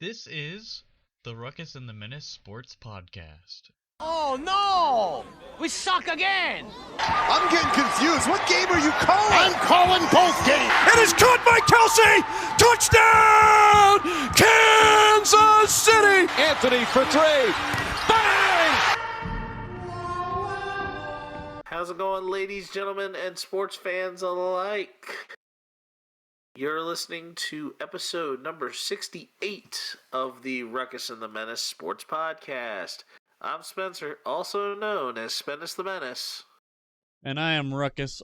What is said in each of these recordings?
This is the Ruckus and The Menace Sports Podcast. Oh no! We suck again! I'm getting confused. What game are you calling? I'm calling both games. It is caught by Kelsey! Touchdown! Kansas City! Anthony for three. Bang! How's it going, ladies, gentlemen, and sports fans alike? You're listening to episode number 68 of the Ruckus and The Menace Sports Podcast. I'm Spencer, also known as Spennis the Menace. And I am Ruckus,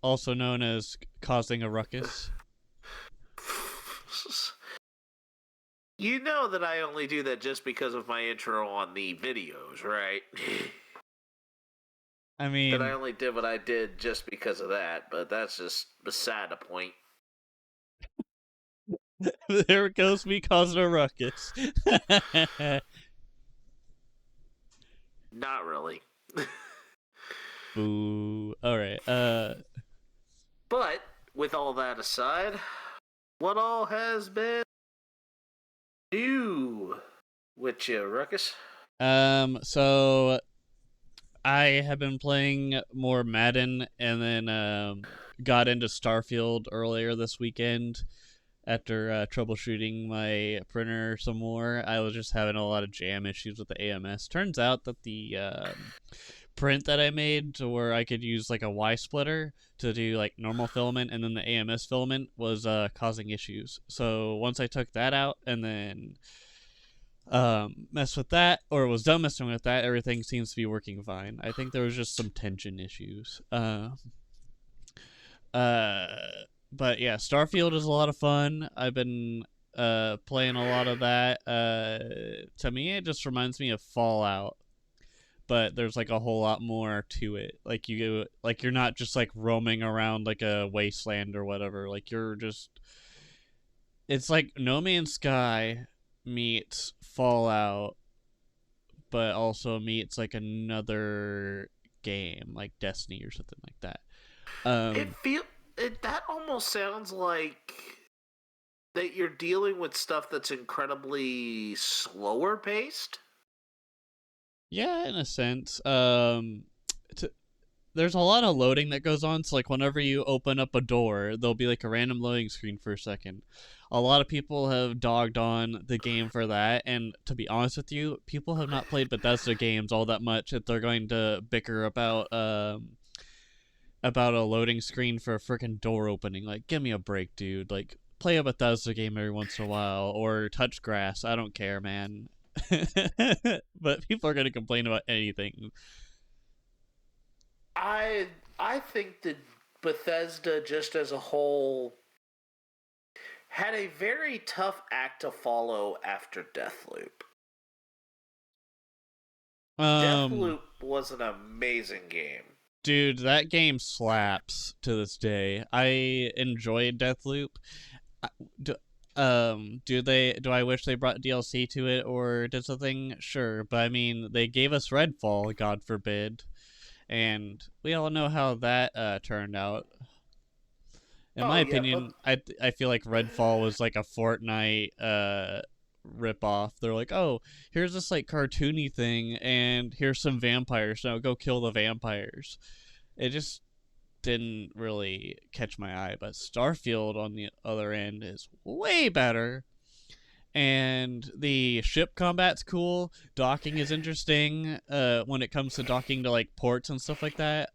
also known as Causing a Ruckus. You know that I only do that just because of my intro on the videos, right? I mean... That I only did what I did just because of that, but that's just beside the point. There goes me causing a ruckus. Not really. Boo. Alright, But, with all that aside, what all has been new with you, Ruckus? So... I have been playing more Madden, and then, got into Starfield earlier this weekend. After troubleshooting my printer some more, I was just having a lot of jam issues with the AMS. Turns out that the print that I made to where I could use like a Y-splitter to do like normal filament and then the AMS filament was causing issues. So once I took that out and then messed with that, or was done messing with that, everything seems to be working fine. I think there was just some tension issues. But yeah, Starfield is a lot of fun. I've been playing a lot of that. To me, it just reminds me of Fallout, but there's like a whole lot more to it. Like you're not just like roaming around like a wasteland or whatever. Like it's like No Man's Sky meets Fallout, but also meets like another game like Destiny or something like that. That almost sounds like that you're dealing with stuff that's incredibly slower paced. Yeah, in a sense. There's a lot of loading that goes on. So, like, whenever you open up a door, there'll be like a random loading screen for a second. A lot of people have dogged on the game for that, and to be honest with you, people have not played Bethesda games all that much if they're going to bicker about a loading screen for a freaking door opening. Like, give me a break, dude. Like, play a Bethesda game every once in a while, or touch grass. I don't care, man. But people are going to complain about anything. I think that Bethesda, just as a whole, had a very tough act to follow after Deathloop. Deathloop was an amazing game. Dude, that game slaps to this day. I enjoyed Deathloop. Do I wish they brought DLC to it or did something? Sure, but I mean, they gave us Redfall, God forbid, and we all know how that turned out. In my opinion, I feel like Redfall was like a Fortnite rip-off. They're like, oh, here's this like cartoony thing, and here's some vampires, now go kill the vampires. It just didn't really catch my eye, but Starfield on the other end is way better, and the ship combat's cool. Docking is interesting when it comes to docking to like ports and stuff like that.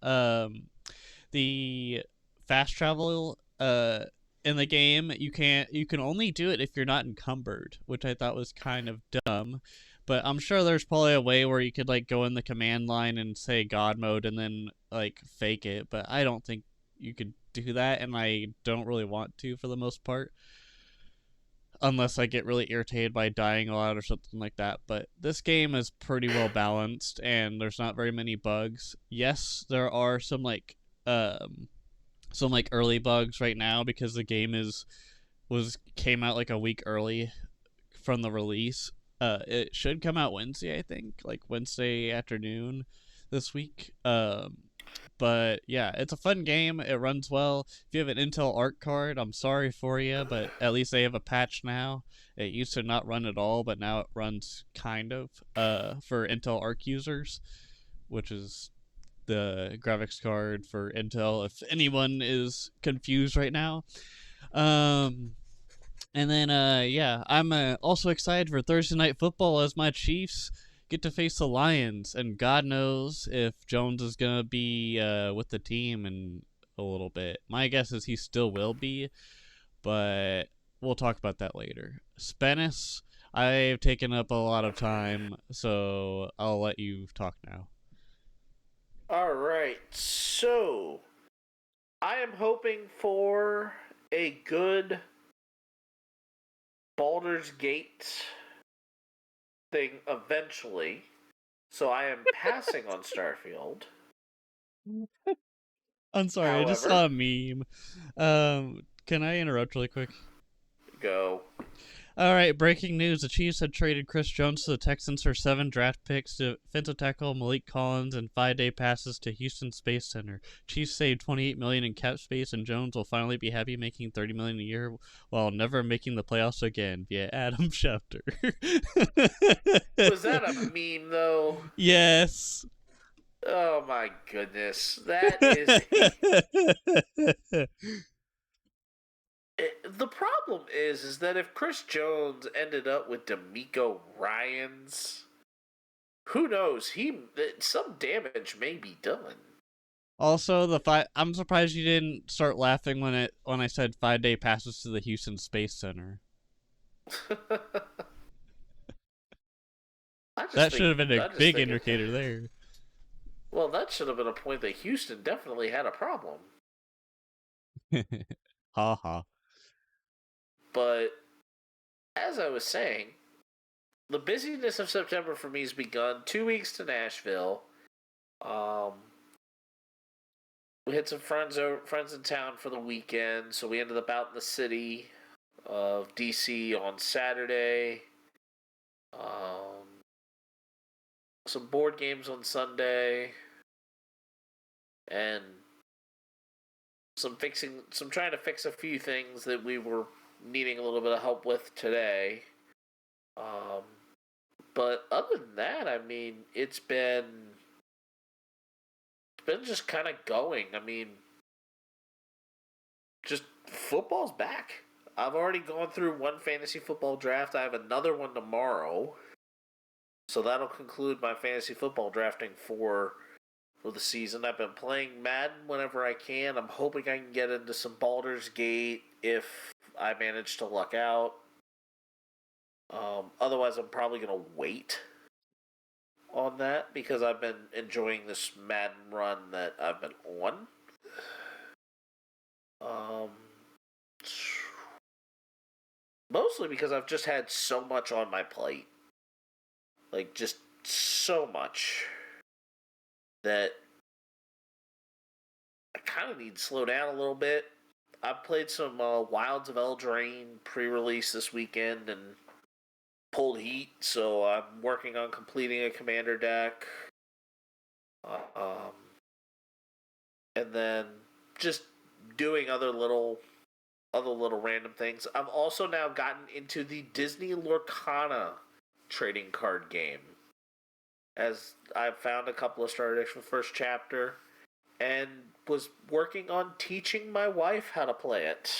The fast travel in the game, you can only do it if you're not encumbered, which I thought was kind of dumb. But I'm sure there's probably a way where you could like go in the command line and say God mode and then like fake it, but I don't think you could do that, and I don't really want to for the most part. Unless I get really irritated by dying a lot or something like that. But this game is pretty well balanced, and there's not very many bugs. Yes, there are some early bugs right now because the game came out like a week early from the release. It should come out Wednesday, I think, like Wednesday afternoon this week. But But yeah, it's a fun game. It runs well. If you have an Intel Arc card, I'm sorry for you, but at least they have a patch now. It used to not run at all, but now it runs kind of for Intel Arc users, which is the graphics card for Intel, if anyone is confused right now. And then, yeah, I'm also excited for Thursday Night Football as my Chiefs get to face the Lions. And God knows if Jones is going to be with the team in a little bit. My guess is he still will be, but we'll talk about that later. Spanish, I've taken up a lot of time, so I'll let you talk now. All right, so I am hoping for a good Baldur's Gate thing eventually, so I am passing on Starfield. I'm sorry, I just saw a meme. Can I interrupt really quick? Go. Alright, breaking news. The Chiefs had traded Chris Jones to the Texans for 7 draft picks, defensive tackle Malik Collins, and 5-day passes to Houston Space Center. Chiefs saved $28 million in cap space, and Jones will finally be happy making $30 million a year while never making the playoffs again via Adam Schefter. Was that a meme, though? Yes. Oh my goodness. That is... The problem is that if Chris Jones ended up with D'Amico Ryans, who knows? Some damage may be done. Also, I'm surprised you didn't start laughing when I said 5-day passes to the Houston Space Center. That should have been a big indicator there. Well, that should have been a point that Houston definitely had a problem. Ha ha. But as I was saying, the busyness of September for me has begun. 2 weeks to Nashville. We had some friends in town for the weekend, so we ended up out in the city of DC on Saturday. Some board games on Sunday, and some trying to fix a few things that we were needing a little bit of help with today. But other than that, I mean, it's been just kind of going. I mean, just football's back. I've already gone through one fantasy football draft. I have another one tomorrow. So that'll conclude my fantasy football drafting for the season. I've been playing Madden whenever I can. I'm hoping I can get into some Baldur's Gate if I manage to luck out. Otherwise, I'm probably going to wait on that because I've been enjoying this Madden run that I've been on. Mostly because I've just had so much on my plate. Like, just so much that I kind of need to slow down a little bit. I've played some Wilds of Eldraine pre-release this weekend and pulled heat, so I'm working on completing a commander deck. And then just doing other little random things. I've also now gotten into the Disney Lorcana trading card game, as I've found a couple of starter decks from first chapter and was working on teaching my wife how to play it.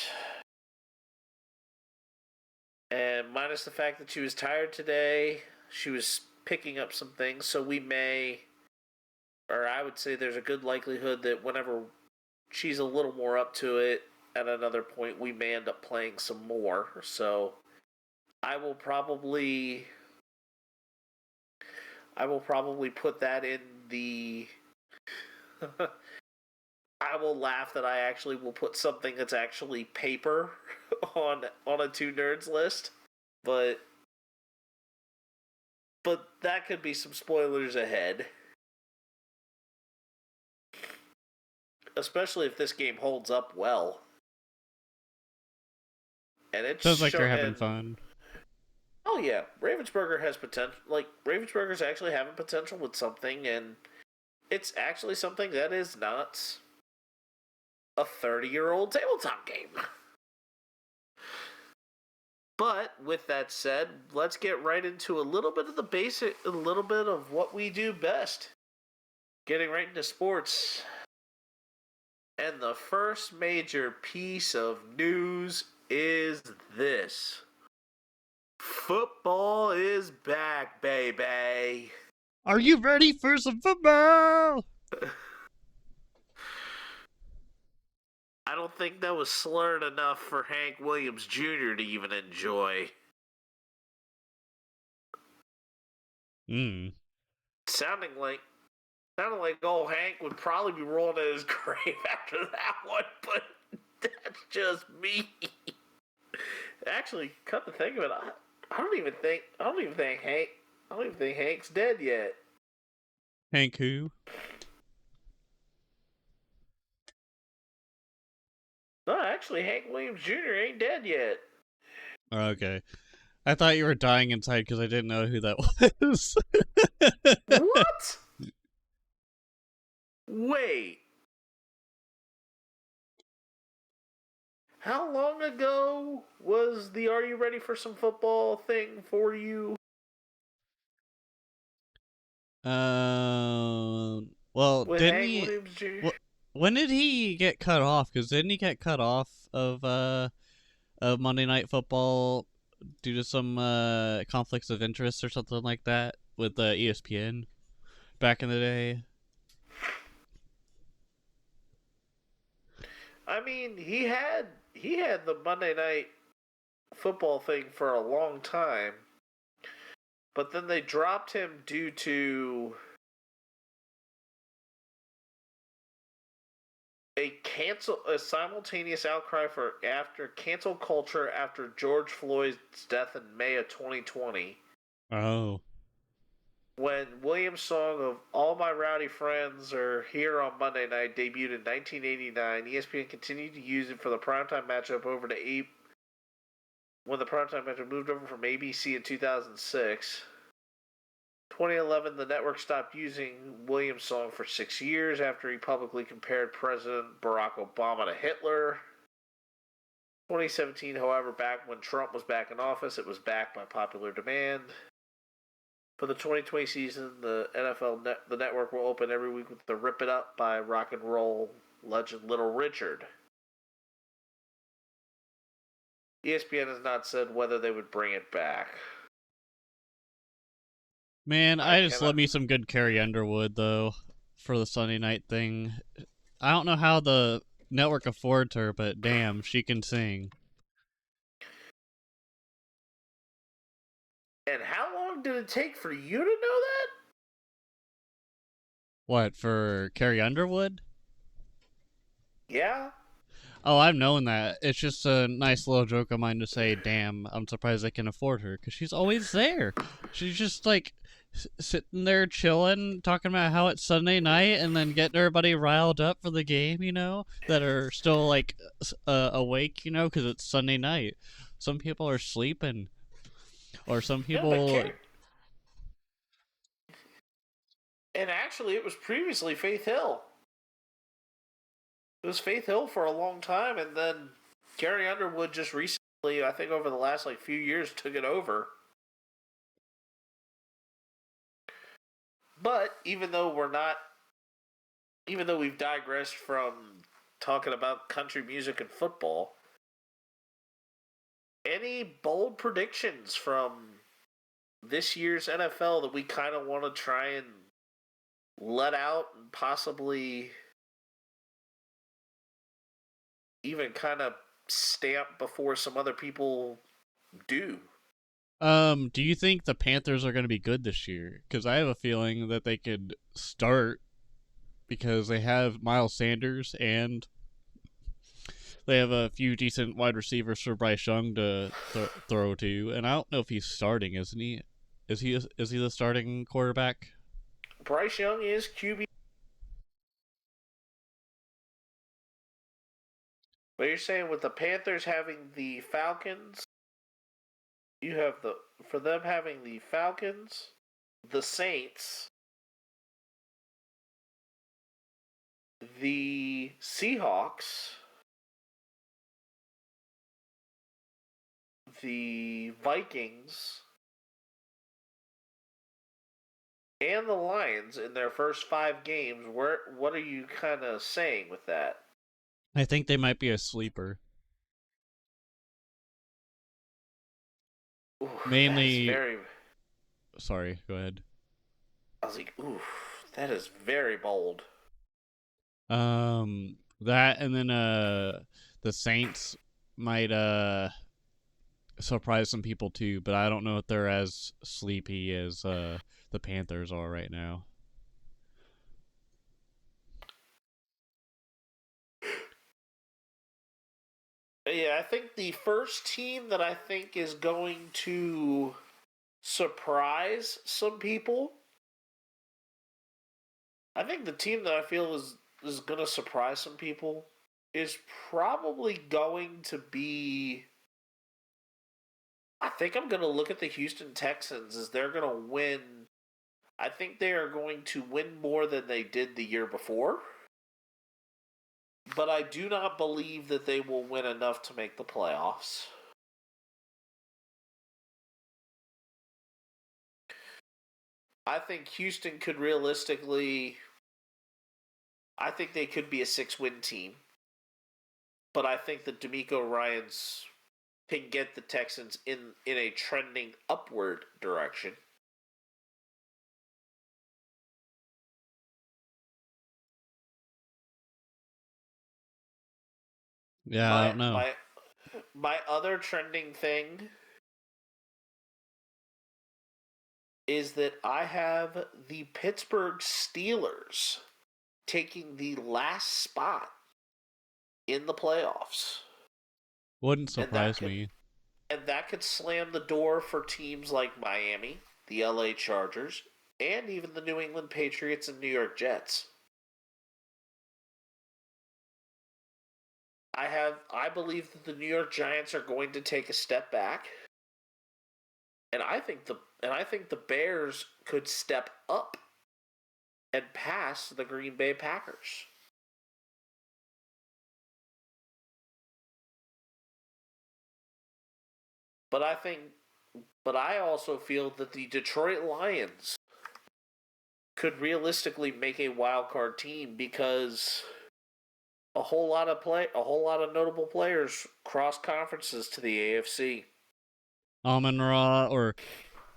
And minus the fact that she was tired today, she was picking up some things, so I would say there's a good likelihood that whenever she's a little more up to it at another point, we may end up playing some more. So I will probably put that in the... I will laugh that I actually will put something that's actually paper on a Two Nerds list. But that could be some spoilers ahead. Especially if this game holds up well. And it sounds like they're having fun. Oh yeah, Ravensburger has potential. Like, Ravensburger's actually having potential with something, and It's actually something that is not a 30-year-old tabletop game. But with that said, let's get right into a little bit of a little bit of what we do best. Getting right into sports. And the first major piece of news is this. Football is back, baby. Are you ready for some football? I don't think that was slurred enough for Hank Williams Jr. to even enjoy. Sounding like old Hank would probably be rolling in his grave after that one, but that's just me. Actually, come to think of it, I don't even think Hank's dead yet. Hank who? No, actually, Hank Williams Jr. ain't dead yet. Okay. I thought you were dying inside because I didn't know who that was. What? Wait. How long ago was the Are You Ready for Some Football thing for you? Well, With didn't Hank he? Williams Jr.? When did he get cut off? Because didn't he get cut off of Monday Night Football due to some conflicts of interest or something like that with ESPN back in the day? I mean, he had the Monday Night Football thing for a long time, but then they dropped him due to a simultaneous outcry for after cancel culture after George Floyd's death in May of 2020. Oh. When Williams' song of All My Rowdy Friends Are Here on Monday Night debuted in 1989, ESPN continued to use it for the primetime matchup when the primetime matchup moved over from ABC in 2006. 2011, the network stopped using Williams' song for 6 years after he publicly compared President Barack Obama to Hitler. 2017, however, back when Trump was back in office, it was back by popular demand. For the 2020 season, the the network will open every week with the Rip It Up by rock and roll legend Little Richard. ESPN has not said whether they would bring it back. Man, I just love me some good Carrie Underwood, though, for the Sunday night thing. I don't know how the network affords her, but damn, she can sing. And how long did it take for you to know that? What, for Carrie Underwood? Yeah. Oh, I've known that. It's just a nice little joke of mine to say, damn, I'm surprised I can afford her, because she's always there. She's just, like, sitting there chilling, talking about how it's Sunday night, and then getting everybody riled up for the game, you know, that are still, like, awake, you know, because it's Sunday night. Some people are sleeping. Or some people... And actually, it was previously Faith Hill. It was Faith Hill for a long time, and then Carrie Underwood just recently, I think over the last few years, took it over. But even though we've digressed from talking about country music and football, any bold predictions from this year's NFL that we kind of want to try and let out and possibly even kind of stamp before some other people do? Do you think the Panthers are going to be good this year? Because I have a feeling that they could start because they have Miles Sanders and they have a few decent wide receivers for Bryce Young to throw to. And I don't know if he's starting, isn't he? Is he the starting quarterback? Bryce Young is QB. But you're saying with the Panthers having the Falcons, you have for them having the Falcons, the Saints, the Seahawks, the Vikings, and the Lions in their first 5 games. What are you kind of saying with that? I think they might be a sleeper. Ooh, Mainly. very. Sorry, go ahead. I was like, ooh, that is very bold. That and then the Saints might surprise some people too, but I don't know if they're as sleepy as the Panthers are right now. Yeah, I think the first team that I think is going to surprise some people. I think the team that I feel is going to surprise some people is probably going to be. I think I'm going to look at the Houston Texans as they're going to win. I think they are going to win more than they did the year before. But I do not believe that they will win enough to make the playoffs. I think Houston could realistically. I think they could be a 6-win team. But I think that D'Amico Ryans can get the Texans in a trending upward direction. Yeah, I don't know. My other trending thing is that I have the Pittsburgh Steelers taking the last spot in the playoffs. Wouldn't surprise me. And that could slam the door for teams like Miami, the LA Chargers, and even the New England Patriots and New York Jets. I believe that the New York Giants are going to take a step back. And I think the Bears could step up and pass the Green Bay Packers. But I also feel that the Detroit Lions could realistically make a wild card team because a whole lot of notable players cross conferences to the AFC. Amon-Ra, or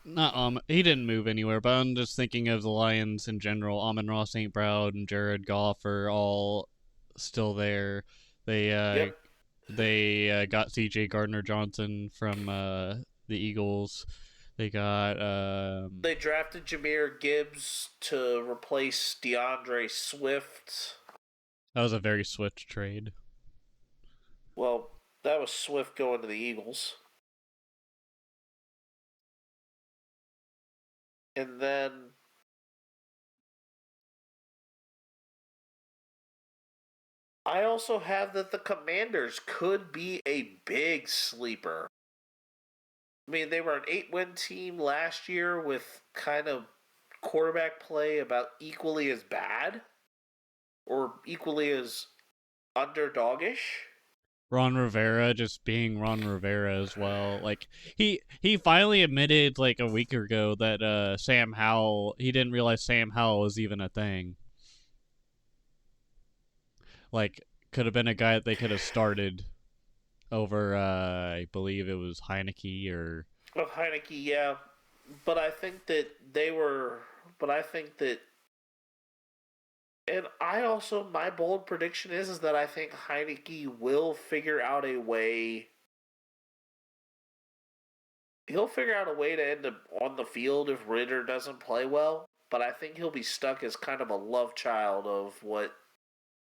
not he didn't move anywhere, but I'm just thinking of the Lions in general. Amon-Ra, St. Brown, and Jared Goff are all still there. They got C.J. Gardner-Johnson from the Eagles. They got They drafted Jahmyr Gibbs to replace DeAndre Swift. that was a very swift trade. Well, that was Swift going to the Eagles. And then I also have that the Commanders could be a big sleeper. I mean, they were an 8-win team last year with kind of quarterback play about equally as bad or equally as underdogish. Ron Rivera just being Ron Rivera as well. Like he finally admitted like a week ago that Sam Howell, he didn't realize Sam Howell was even a thing. Like could have been a guy that they could have started over I believe it was Heineke or Of Heineke, yeah. But I think that they were but I think that and I also my bold prediction is that I think Heineke will figure out a way. He'll figure out a way to end up on the field if Ritter doesn't play well, but I think he'll be stuck as kind of a love child of what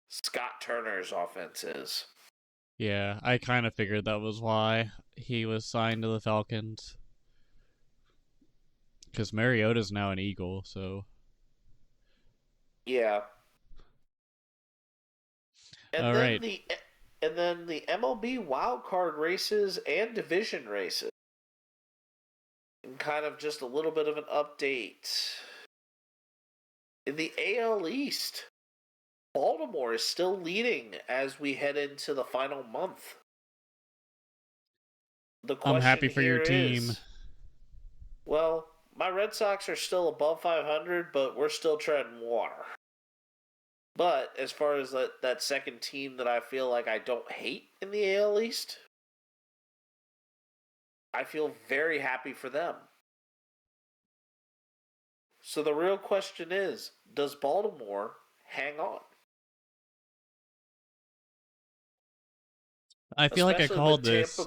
Scott Turner's offense is. yeah, I kind of figured that was why he was signed to the Falcons. Because Mariota's now an Eagle, so Yeah. And all then right. the MLB wildcard races and division races. And kind of just a little bit of an update. In the AL East, Baltimore is still leading as we head into the final month. The question I'm happy for your team. Well, my Red Sox are still above 500, but we're still treading water. But as far as that second team that I feel like I don't hate in the AL East, I feel very happy for them. So the real question is, does Baltimore hang on? I feel like I called this.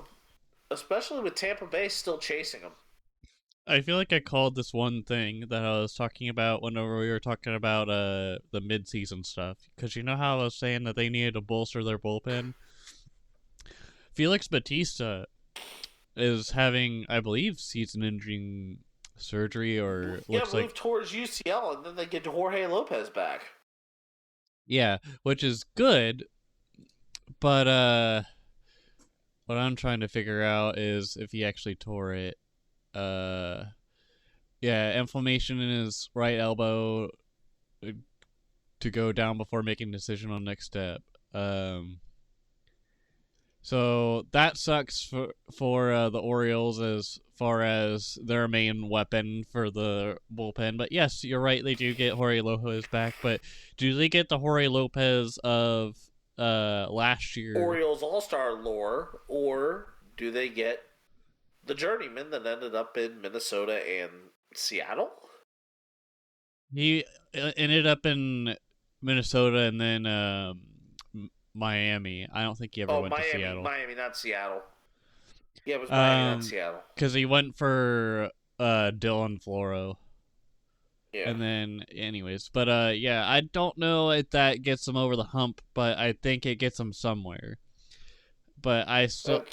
Especially with Tampa Bay still chasing them. I feel like I called this one thing that I was talking about whenever we were talking about the mid-season stuff. Because you know how I was saying that they needed to bolster their bullpen? Felix Bautista is having, I believe, season-ending surgery, or looks like... moved towards UCL, and then they get Jorge Lopez back. Yeah, which is good, but what I'm trying to figure out is if he actually tore it. Yeah, inflammation in his right elbow to go down before making a decision on next step. So that sucks for the Orioles as far as their main weapon for the bullpen. But yes, you're right, they do get Jorge Lopez back. But do they get the Jorge Lopez of last year? Orioles All-Star lore, or do they get the journeyman that ended up in Minnesota and Seattle? He ended up in Minnesota and then Miami. I don't think he ever went to Seattle. Miami, not Seattle. Yeah, it was Miami, not Seattle. Because he went for Dylan Floro. Yeah. And then, anyways, but yeah, I don't know if that gets him over the hump, but I think it gets him somewhere. But I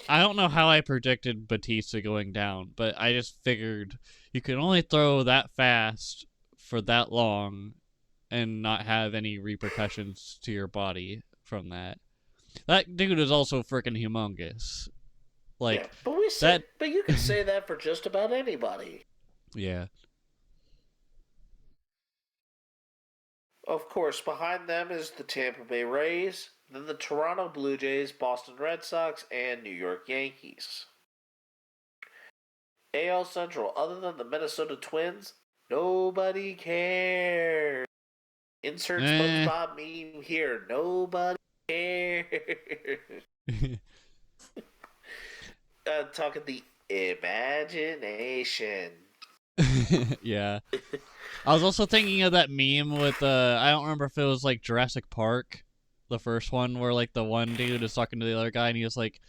don't know how I predicted Batista going down, but I just figured you could only throw that fast for that long and not have any repercussions to your body from that. That dude is also freaking humongous. Like, yeah, but you can say that for just about anybody. Yeah. Of course, behind them is the Tampa Bay Rays, then the Toronto Blue Jays, Boston Red Sox, and New York Yankees. AL Central, other than the Minnesota Twins, nobody cares. Insert SpongeBob meme here. Nobody cares. Talking the imagination. Yeah. I was also thinking of that meme with I don't remember if it was like Jurassic Park, the first one, where like the one dude is talking to the other guy and he was like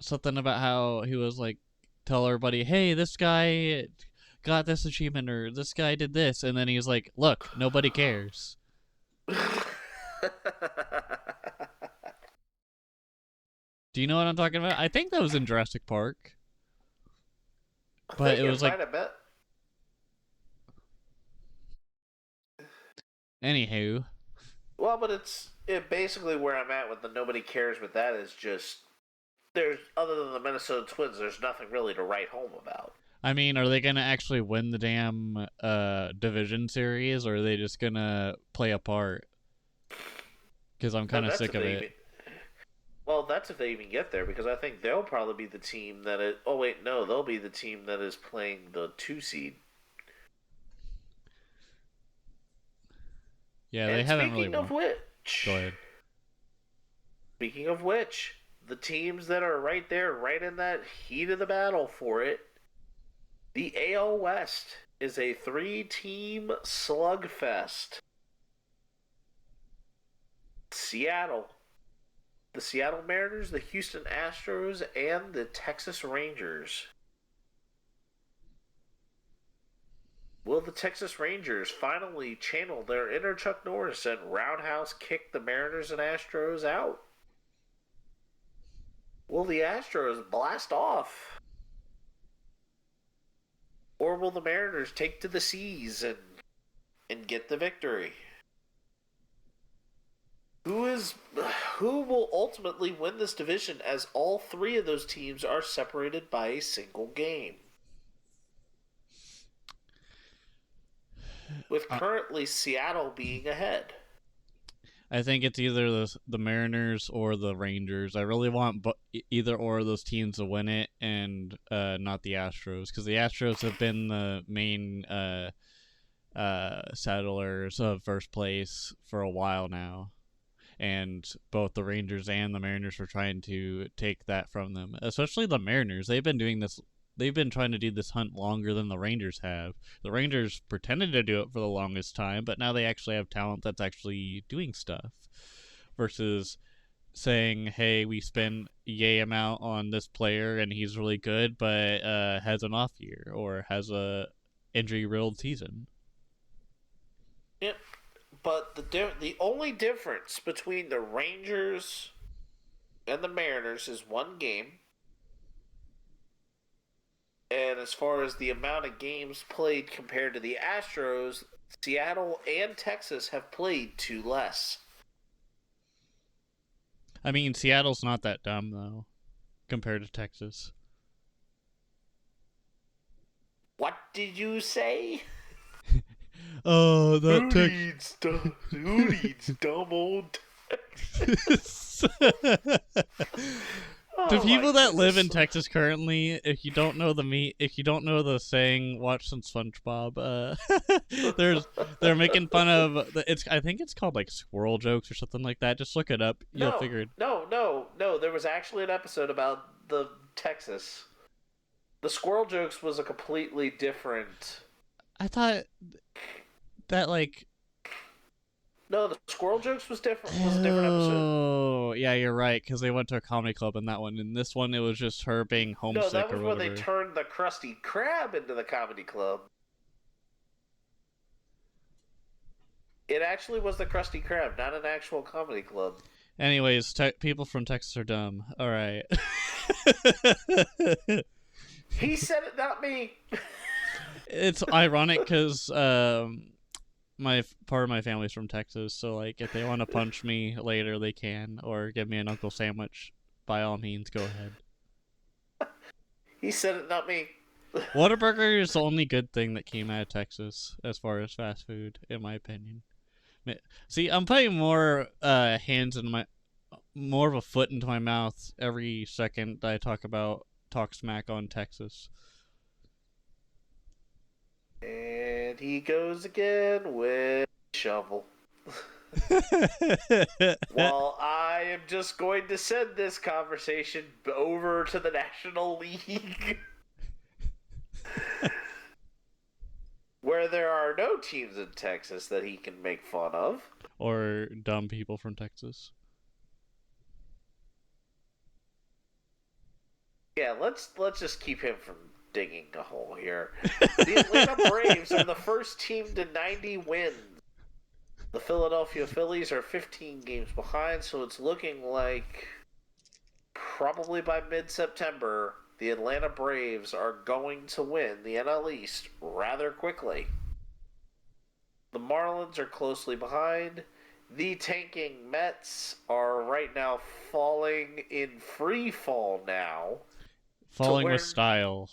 something about how he was like, tell everybody, hey, this guy got this achievement, or this guy did this, and then he's like, look, nobody cares. Do you know what I'm talking about? I think that was in Jurassic Park. But it was like... Anywho. Well, but it's basically where I'm at with the nobody cares with that is just, there's, other than the Minnesota Twins, there's nothing really to write home about. I mean, are they going to actually win the damn division series, or are they just going to play a part? Because I'm kind of sick of it. Well, that's if they even get there, because I think they'll probably be the team that is... Oh, wait, no, they'll be the team that is playing the 2 seed. Yeah, they haven't really won. Speaking of which... Go ahead. Speaking of which, the teams that are right there, right in that heat of the battle for it, the AL West is a 3-team slugfest. Seattle. The Seattle Mariners, the Houston Astros, and the Texas Rangers. Will the Texas Rangers finally channel their inner Chuck Norris and roundhouse kick the Mariners and Astros out? Will the Astros blast off? Or will the Mariners take to the seas and get the victory? Who will ultimately win this division, as all 3 of those teams are separated by a single game? With currently Seattle being ahead. I think it's either the Mariners or the Rangers. I really want either or of those teams to win it, and not the Astros, because the Astros have been the main settlers of first place for a while now, and both the Rangers and the Mariners were trying to take that from them. Especially the Mariners. They've been doing this. They've been trying to do this hunt longer than the Rangers have. The Rangers pretended to do it for the longest time, but now they actually have talent that's actually doing stuff. Versus saying, hey, we spend yay amount on this player and he's really good, but has an off year or has a injury-riddled season. Yep. But the only difference between the Rangers and the Mariners is one game. And as far as the amount of games played compared to the Astros, Seattle and Texas have played 2 less. I mean, Seattle's not that dumb, though, compared to Texas. What did you say? Oh, that Who needs dumb old Texas? To people that live in Texas currently, if you don't know the saying, watch some SpongeBob. They're making fun of I think it's called like squirrel jokes or something like that. Just look it up. You'll figure it. No. There was actually an episode about the Texas. The squirrel jokes was a completely different. I thought that like. No, the squirrel jokes was different. Was a different episode. Oh, yeah, you're right. Because they went to a comedy club in that one. In this one, it was just her being homesick. No, that was or when whatever. they turned the Krusty Krab into the comedy club. It actually was the Krusty Krab, not an actual comedy club. Anyways, people from Texas are dumb. All right. He said it, not me. It's ironic because part of my family's from Texas, so like if they want to punch me later, they can, or give me an Uncle Sandwich. By all means, go ahead. He said it, not me. Whataburger is the only good thing that came out of Texas as far as fast food, in my opinion. See, I'm putting more more of a foot into my mouth every second that I talk smack on Texas. And he goes again with shovel. Well, I am just going to send this conversation over to the National League. Where there are no teams in Texas that he can make fun of. Or dumb people from Texas. Yeah, let's just keep him from digging a hole here. The Atlanta Braves are the first team to 90 wins. The Philadelphia Phillies are 15 games behind, so it's looking like probably by mid-September, the Atlanta Braves are going to win the NL East rather quickly. The Marlins are closely behind. The tanking Mets are right now falling in free fall now. Falling with style.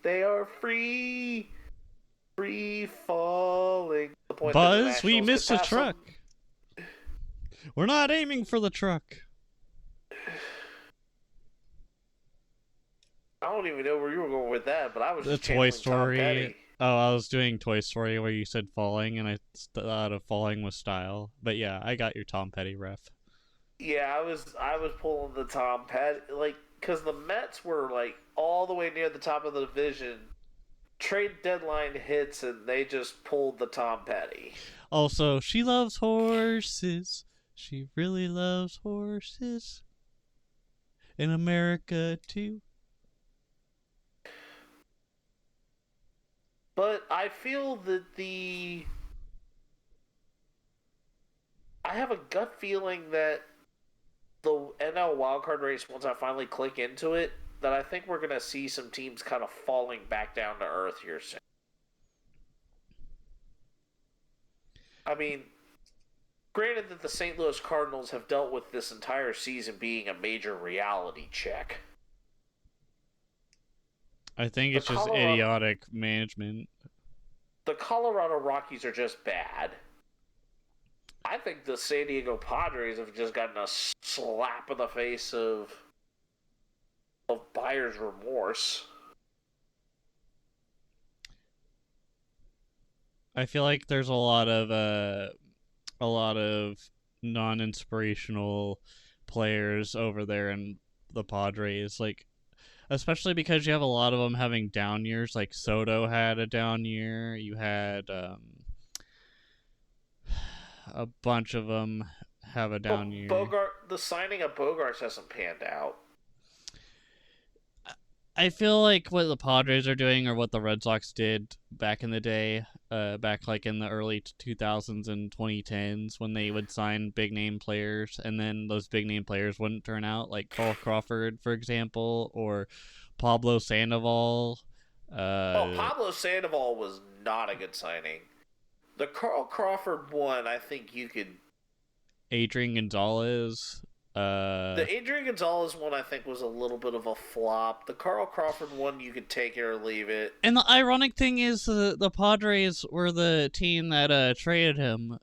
They are free falling. Buzz, we missed a truck. We're not aiming for the truck. I don't even know where you were going with that, but I was just Toy Story. Oh, I was doing Toy Story where you said falling, and I thought of falling with style. But yeah, I got your Tom Petty ref. Yeah, I was pulling the Tom Petty, like, because the Mets were like all the way near the top of the division. Trade deadline hits, and they just pulled the Tom Petty. Also, she loves horses. She really loves horses. In America, too. But I feel that I have a gut feeling that the NL wildcard race, once I finally click into it, that I think we're going to see some teams kind of falling back down to earth here soon. I mean, granted that the St. Louis Cardinals have dealt with this entire season being a major reality check. I think it's just idiotic management. The Colorado Rockies are just bad. I think the San Diego Padres have just gotten a slap in the face of buyer's remorse. I feel like there's a lot of non-inspirational players over there in the Padres, like especially because you have a lot of them having down years. Like Soto had a down year. You had a bunch of them have a down year. The signing of Bogarts hasn't panned out. I feel like what the Padres are doing, or what the Red Sox did back in the day, back like in the early 2000s and 2010s, when they would sign big name players, and then those big name players wouldn't turn out, like Carl Crawford, for example, or Pablo Sandoval. Pablo Sandoval was not a good signing. The Carl Crawford one, I think you could. Adrian Gonzalez. The Adrian Gonzalez one, I think, was a little bit of a flop. The Carl Crawford one, you could take it or leave it. And the ironic thing is, the Padres were the team that traded him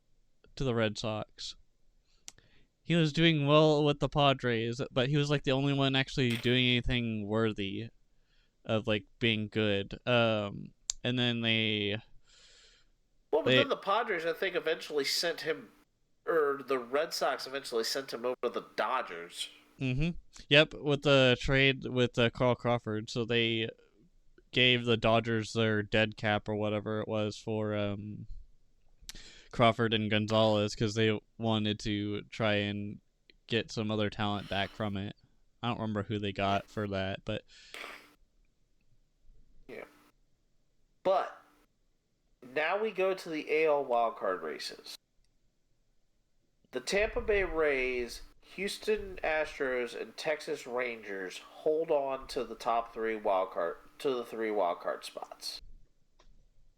to the Red Sox. He was doing well with the Padres, but he was like the only one actually doing anything worthy of like being good. And then then the Padres, I think, eventually sent him, or the Red Sox eventually sent him over to the Dodgers. Mm-hmm. Yep, with the trade with Carl Crawford, so they gave the Dodgers their dead cap or whatever it was for Crawford and Gonzalez, because they wanted to try and get some other talent back from it. I don't remember who they got for that, but yeah. But now we go to the AL wildcard races. The Tampa Bay Rays, Houston Astros, and Texas Rangers hold on to the top three wildcard spots.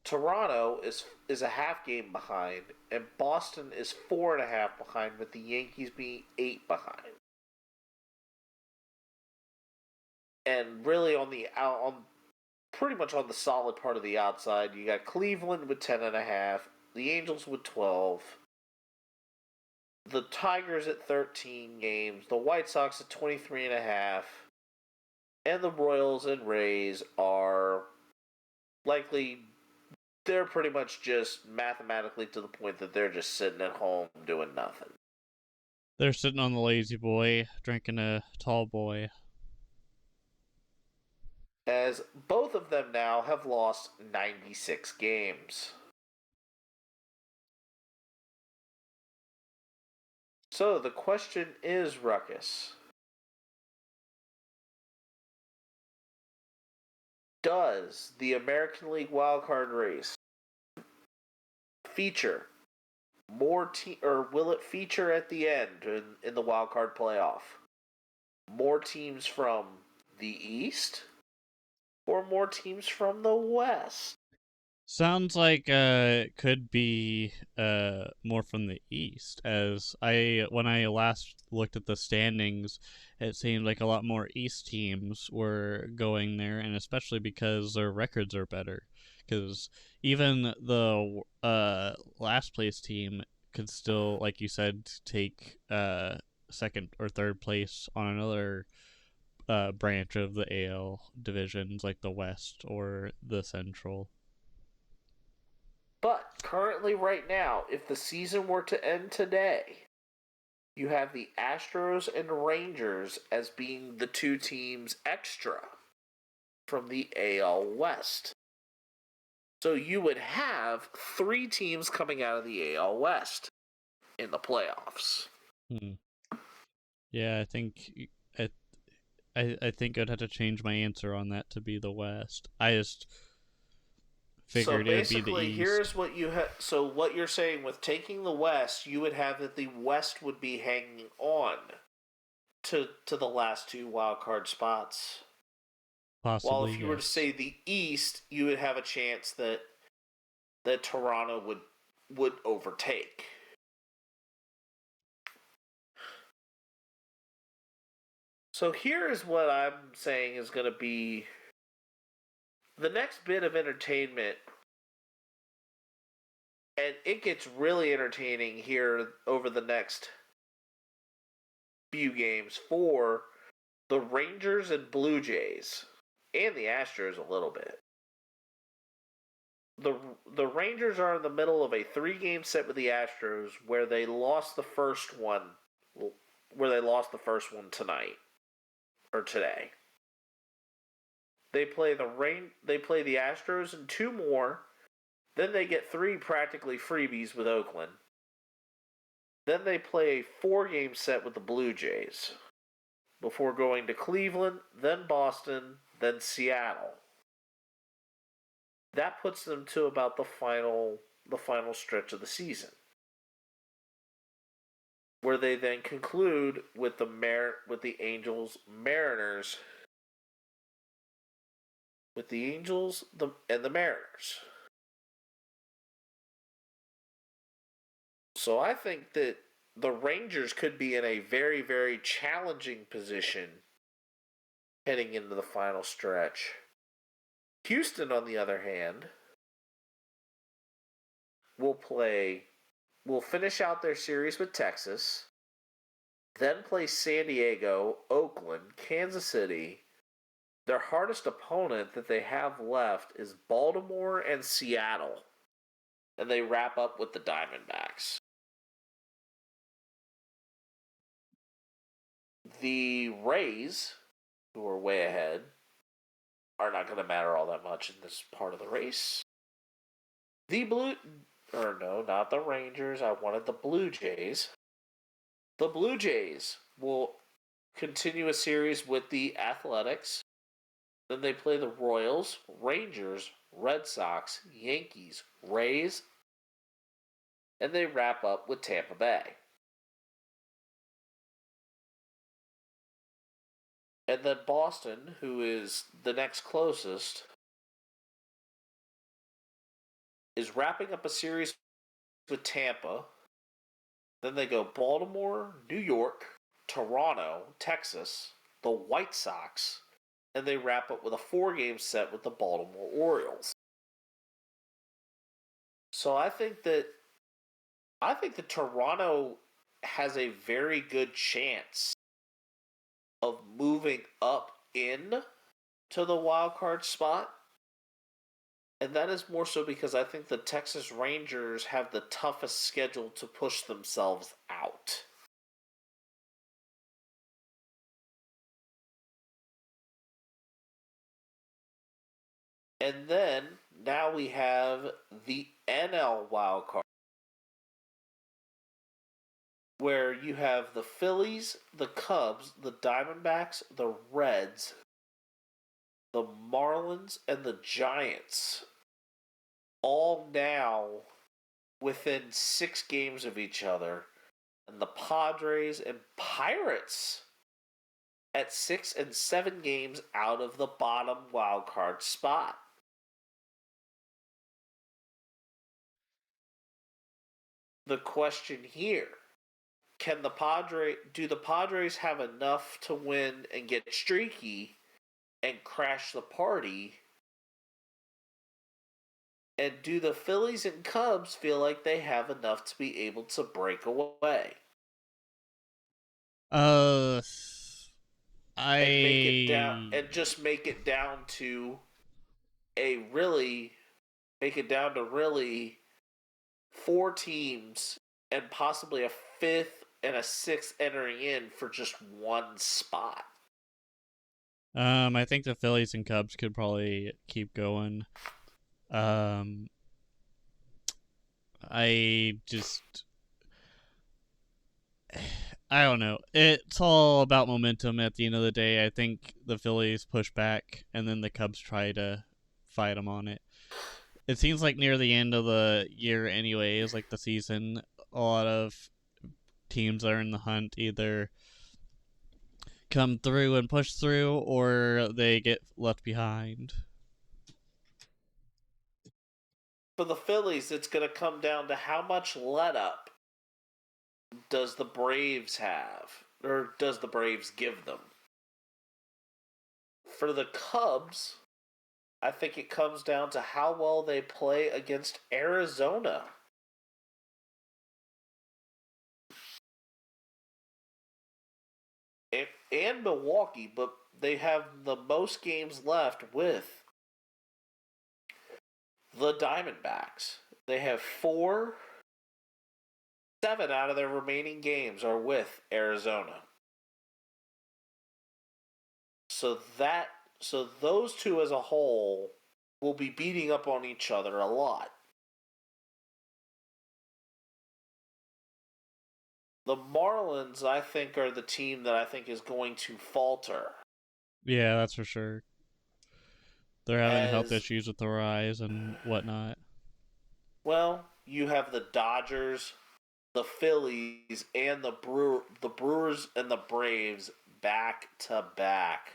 Toronto is a half game behind, and Boston is 4.5 behind, with the Yankees being 8 behind. And really pretty much on the solid part of the outside, you got Cleveland with 10.5, the Angels with 12. The Tigers at 13 games, the White Sox at 23.5, and the Royals and Rays are likely, they're pretty much just mathematically to the point that they're just sitting at home doing nothing. they're sitting on the lazy boy, drinking a tall boy. As both of them now have lost 96 games. So the question is, Ruckus, does the American League wildcard race feature or will it feature at the end in the wildcard playoff more teams from the East or more teams from the West? Sounds like it could be more from the East, as when I last looked at the standings, it seemed like a lot more East teams were going there, and especially because their records are better. Because even the last place team could still, like you said, take second or third place on another branch of the AL divisions, like the West or the Central. But currently, right now, if the season were to end today, you have the Astros and Rangers as being the two teams extra from the AL West. So you would have 3 teams coming out of the AL West in the playoffs. Yeah, I think I think I'd have to change my answer on that to be the West. I just figured it would be the East. So basically, here's what you have. So what you're saying with taking the West, you would have that the West would be hanging on to the last 2 wild card spots. Possibly. While if you were to say the East, you would have a chance that Toronto would overtake. So here is what I'm saying is going to be the next bit of entertainment And it gets really entertaining here over the next few games for the Rangers and Blue Jays, and the Astros a little bit. The Rangers are in the middle of a 3-game set with the Astros where they lost the first one tonight or today. They play the Astros in 2 more. Then they get 3 practically freebies with Oakland. Then they play a 4-game set with the Blue Jays before going to Cleveland, then Boston, then Seattle. That puts them to about the final stretch of the season, where they then conclude with the Angels, Mariners, and the Mariners. So I think that the Rangers could be in a very, very challenging position heading into the final stretch. Houston, on the other hand, will finish out their series with Texas, then play San Diego, Oakland, Kansas City. Their hardest opponent that they have left is Baltimore and Seattle. And they wrap up with the Diamondbacks. The Rays, who are way ahead, are not going to matter all that much in this part of the race. Not the Rangers. I wanted the Blue Jays. The Blue Jays will continue a series with the Athletics. Then they play the Royals, Rangers, Red Sox, Yankees, Rays, and they wrap up with Tampa Bay. And then Boston, who is the next closest, is wrapping up a series with Tampa. Then they go Baltimore, New York, Toronto, Texas, the White Sox, and they wrap up with a 4-game set with the Baltimore Orioles. So I think that Toronto has a very good chance of moving up in to the wild card spot. And that is more so because I think the Texas Rangers have the toughest schedule to push themselves out. And then, now we have the NL wildcard, where you have the Phillies, the Cubs, the Diamondbacks, the Reds, the Marlins, and the Giants, all now within 6 games of each other, and the Padres and Pirates at 6 and 7 games out of the bottom wildcard spot. The question here, do the Padres have enough to win and get streaky and crash the party? And do the Phillies and Cubs feel like they have enough to be able to break away? I And make it down, and just make it down to really 4 teams and possibly a 5th and a 6th entering in for just 1 spot. I think the Phillies and Cubs could probably keep going. I don't know. It's all about momentum at the end of the day. I think the Phillies push back, and then the Cubs try to fight them on it. It seems like near the end of the year anyways, like the season, a lot of teams that are in the hunt either come through and push through, or they get left behind. For the Phillies, it's going to come down to how much let-up does the Braves have, or does the Braves give them? For the Cubs, I think it comes down to how well they play against Arizona and Milwaukee, but they have the most games left with the Diamondbacks. They have 7 out of their remaining games are with Arizona. So those two as a whole will be beating up on each other a lot. The Marlins, I think, are the team that I think is going to falter. Yeah, that's for sure. They're having health issues with their eyes and whatnot. Well, you have the Dodgers, the Phillies, and the Brewers and the Braves back to back.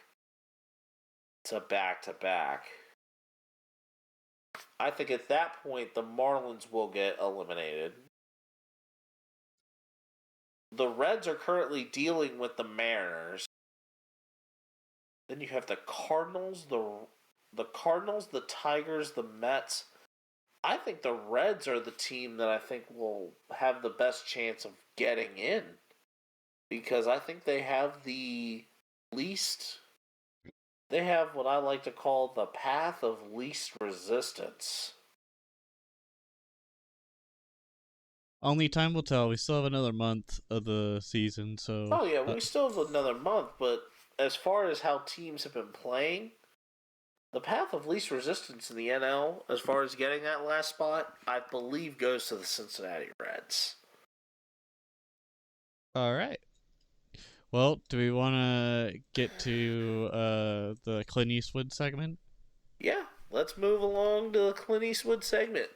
I think at that point the Marlins will get eliminated. The Reds are currently dealing with the Mariners. Then you have the Cardinals, the Tigers, the Mets. I think the Reds are the team that I think will have the best chance of getting in. Because I think they have the least... They have what I like to call the path of least resistance. Only time will tell. We still have another month of the season, so... Oh yeah, we still have another month, but as far as how teams have been playing, the path of least resistance in the NL, as far as getting that last spot, I believe goes to the Cincinnati Reds. All right. Well, do we want to get to the Clint Eastwood segment? Yeah, let's move along to the Clint Eastwood segment.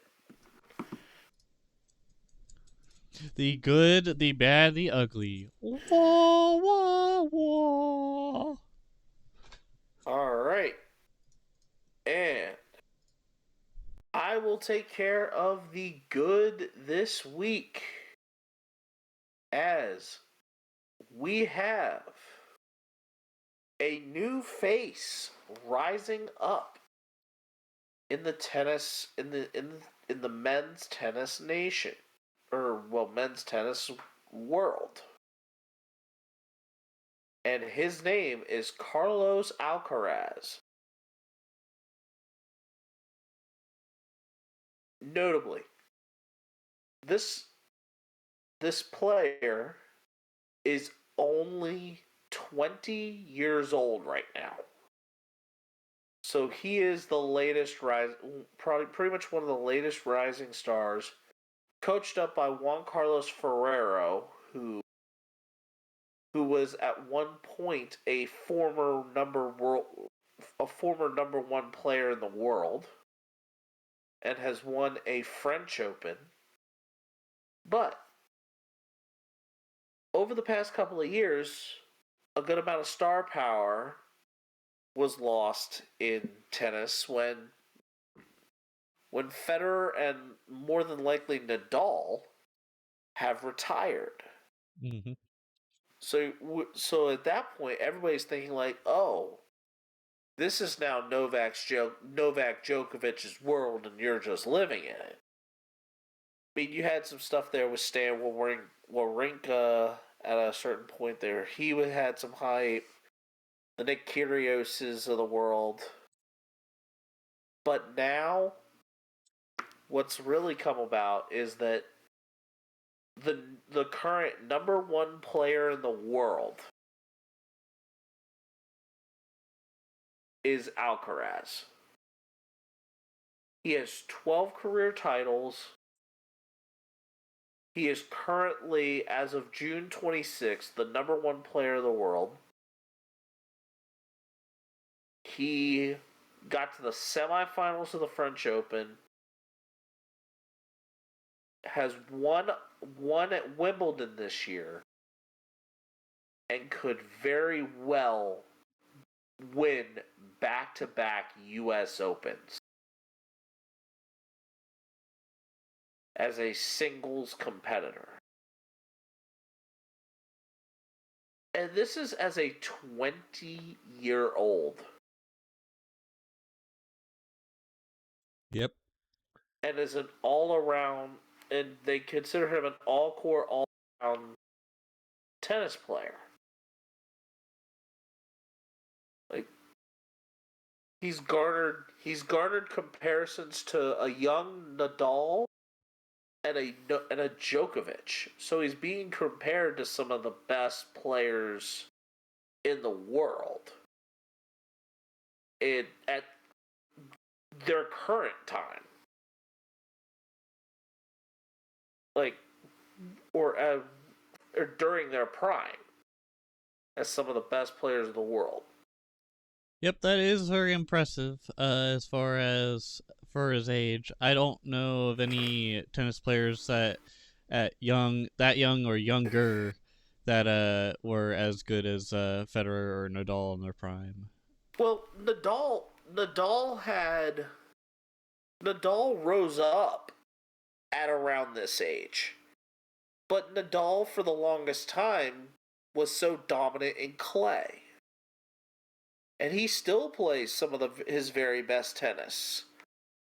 The good, the bad, the ugly. Wah, wah, wah. All right. And I will take care of the good this week, as we have a new face rising up in the tennis in the men's tennis nation, or well, men's tennis world. And his name is Carlos Alcaraz. Notably, this player is only 20 years old right now. So he is the latest probably pretty much one of the latest rising stars, coached up by Juan Carlos Ferrero, who was at one point a former number 1 player in the world, and has won a French Open. But over the past couple of years, a good amount of star power was lost in tennis when Federer and more than likely Nadal have retired. Mm-hmm. So at that point, everybody's thinking like, oh, this is now Novak Djokovic's world, and you're just living in it. I mean, you had some stuff there with Stan Wawrinka at a certain point there. He had some hype. The Nick Kyrgioses of the world. But now, what's really come about is that the current number 1 player in the world is Alcaraz. He has 12 career titles. He is currently, as of June 26th, the number 1 player in the world. He got to the semifinals of the French Open. Has won at Wimbledon this year. And could very well win back-to-back U.S. Opens as a singles competitor. And this is as a 20-year-old. Yep. And is an all-around, and they consider him an all-core, all-around tennis player. he's garnered comparisons to a young Nadal and a Djokovic. So he's being compared to some of the best players in the world at their current time. Like, or during their prime, as some of the best players in the world. Yep, that is very impressive. As far as for his age, I don't know of any tennis players that that young or younger, that were as good as Federer or Nadal in their prime. Well, Nadal rose up at around this age. But Nadal, for the longest time, was so dominant in clay. And he still plays some of his very best tennis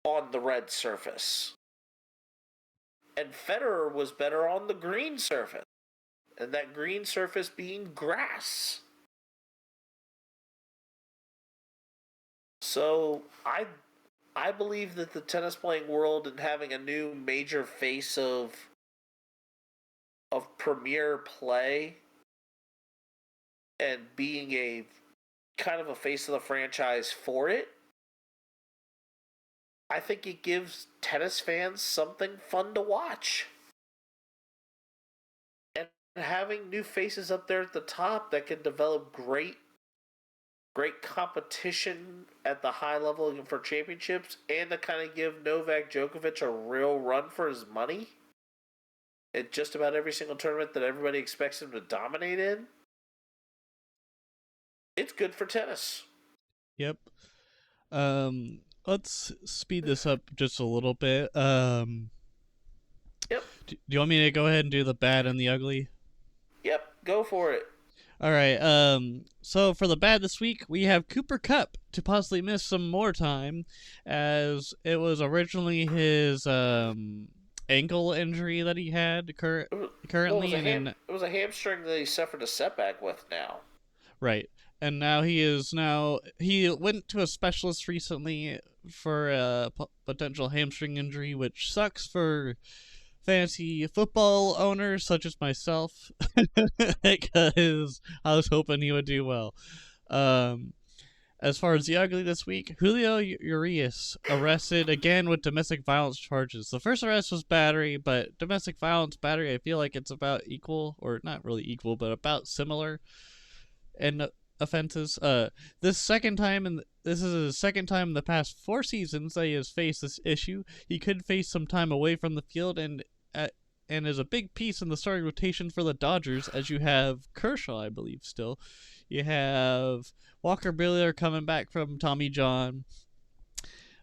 on the red surface. And Federer was better on the green surface. And that green surface being grass. So I believe that the tennis playing world and having a new major face of premier play and being a kind of a face of the franchise for it, I think it gives tennis fans something fun to watch. And having new faces up there at the top that can develop great competition at the high level for championships and to kind of give Novak Djokovic a real run for his money in just about every single tournament that everybody expects him to dominate in, it's good for tennis. Yep. Let's speed this up just a little bit. Yep. Do you want me to go ahead and do the bad and the ugly? Yep, go for it. All right. So for the bad this week, we have Cooper Kupp to possibly miss some more time, as it was originally his ankle injury that he had currently. It was a hamstring that he suffered a setback with now. Right. And now he went to a specialist recently for a potential hamstring injury, which sucks for fantasy football owners such as myself, because I was hoping he would do well. As far as the ugly this week, Julio Urias arrested again with domestic violence charges. The first arrest was battery, but domestic violence battery, I feel like it's about equal, or not really equal, but about similar in offenses. This is his second time in the past 4 seasons that he has faced this issue. He could face some time away from the field, and is a big piece in the starting rotation for the Dodgers, as you have Kershaw, I believe, still. You have Walker Buehler coming back from Tommy John.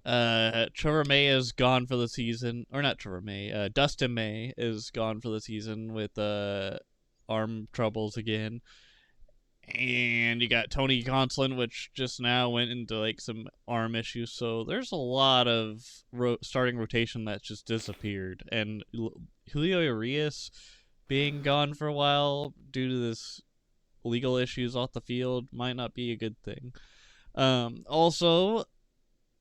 Trevor May is gone for the season. Or not Trevor May. Dustin May is gone for the season with arm troubles again. And you got Tony Gonsolin, which just now went into like some arm issues. So there's a lot of starting rotation that just disappeared. And Julio Urias being gone for a while due to this legal issues off the field might not be a good thing. Also,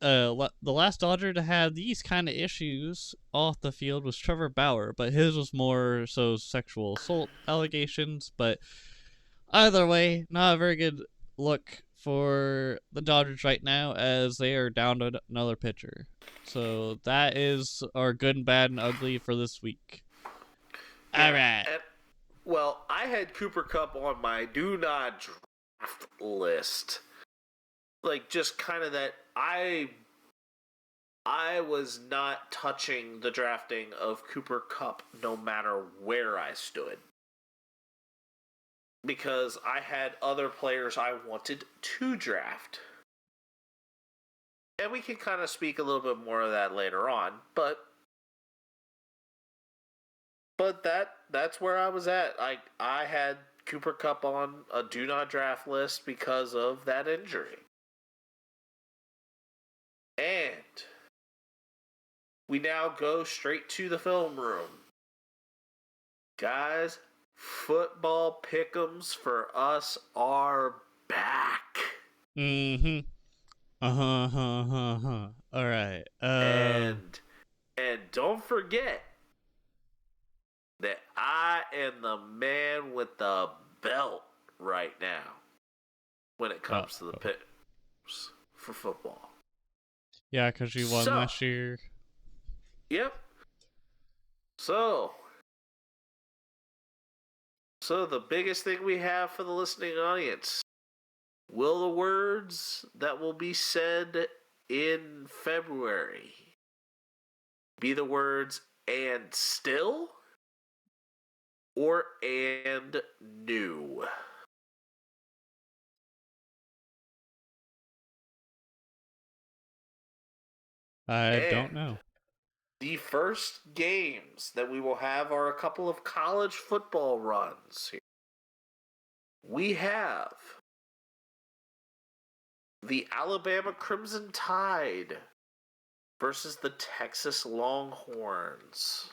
the last Dodger to have these kind of issues off the field was Trevor Bauer, but his was more so sexual assault allegations. But either way, not a very good look for the Dodgers right now, as they are down to another pitcher. So that is our good and bad and ugly for this week. All right. Well, I had Cooper Kupp on my do not draft list. Like, just kind of that I was not touching the drafting of Cooper Kupp no matter where I stood. Because I had other players I wanted to draft. And we can kind of speak a little bit more of that later on, but that's where I was at. I had Cooper Kupp on a do not draft list because of that injury. And we now go straight to the film room. Guys, football pick'ems for us are back. Mm-hmm. All right. And don't forget that I am the man with the belt right now when it comes to the picks for football. Yeah, because you won last year. Yep. So the biggest thing we have for the listening audience, will the words that will be said in February be the words "and still" or "and new"? I don't know. The first games that we will have are a couple of college football runs here. We have the Alabama Crimson Tide versus the Texas Longhorns.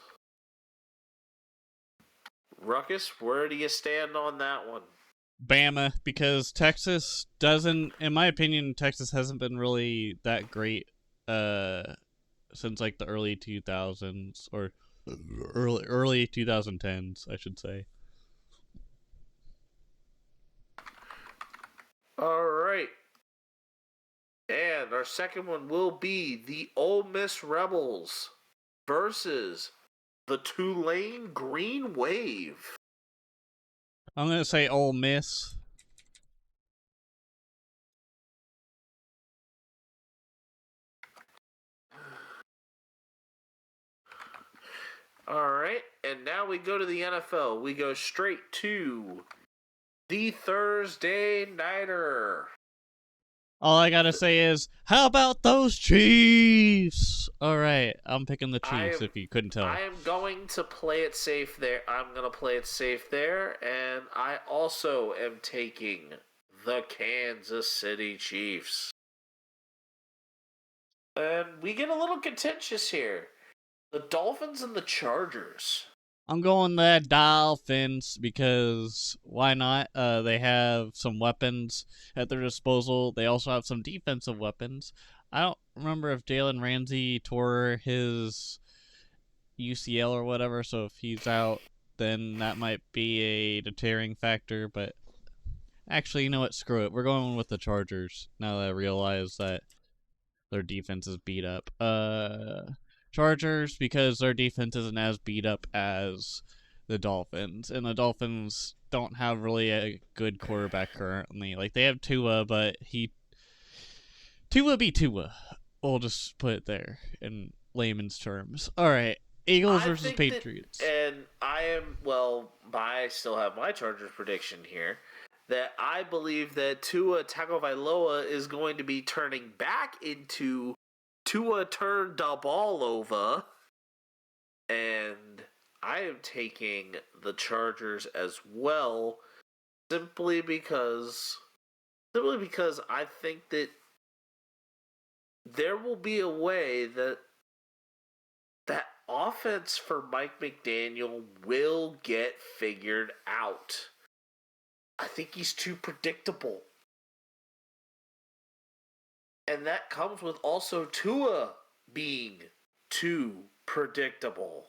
Ruckus, where do you stand on that one? Bama, because Texas doesn't, in my opinion, Texas hasn't been really that great since like the early 2000s or early 2010s, I should say. All right. And our second one will be the Ole Miss Rebels versus the Tulane Green Wave. I'm gonna say Ole Miss. All right, and now we go to the NFL. We go straight to the Thursday Nighter. All I gotta say is, how about those Chiefs? All right, I'm picking the Chiefs. If you couldn't tell, I am going to play it safe there. I'm going to play it safe there, and I also am taking the Kansas City Chiefs. And we get a little contentious here. The Dolphins and the Chargers. I'm going the Dolphins because why not? They have some weapons at their disposal. They also have some defensive weapons. I don't remember if Jalen Ramsey tore his UCL or whatever, so if he's out, then that might be a deterring factor. But actually, you know what? Screw it. We're going with the Chargers now that I realize that their defense is beat up. Chargers because their defense isn't as beat up as the Dolphins, and the Dolphins don't have really a good quarterback currently. Like, they have Tua, but Tua be Tua. We'll just put it there in layman's terms. All right, Eagles versus Patriots. I still have my Chargers prediction here. That I believe that Tua Tagovailoa is going to be turning back into Tua turned the ball over, and I am taking the Chargers as well, simply because I think that there will be a way that offense for Mike McDaniel will get figured out. I think he's too predictable. And that comes with also Tua being too predictable.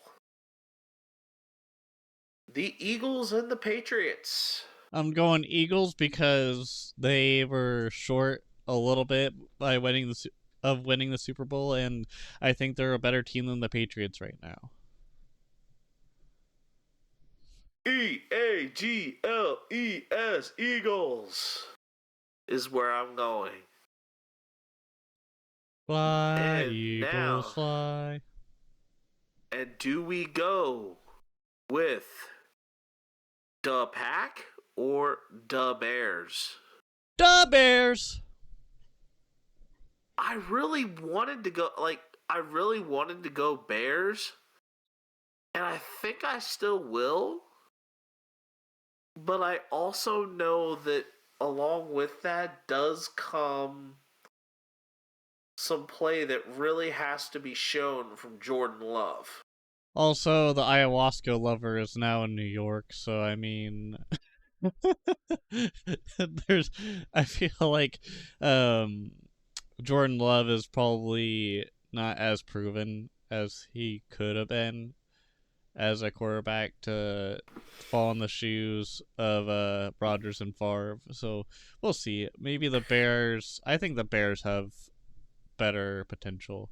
The Eagles and the Patriots. I'm going Eagles because they were short a little bit by winning the Super Bowl, and I think they're a better team than the Patriots right now. EAGLES, Eagles, is where I'm going. Fly, and Eagles, now, fly. And do we go with the Pack or the Bears? The Bears! I really wanted to go Bears, and I think I still will. But I also know that along with that does come some play that really has to be shown from Jordan Love. Also, the ayahuasca lover is now in New York, so I mean, I feel like, Jordan Love is probably not as proven as he could have been as a quarterback to fall in the shoes of Rodgers and Favre. So we'll see. Maybe the Bears. I think the Bears have better potential.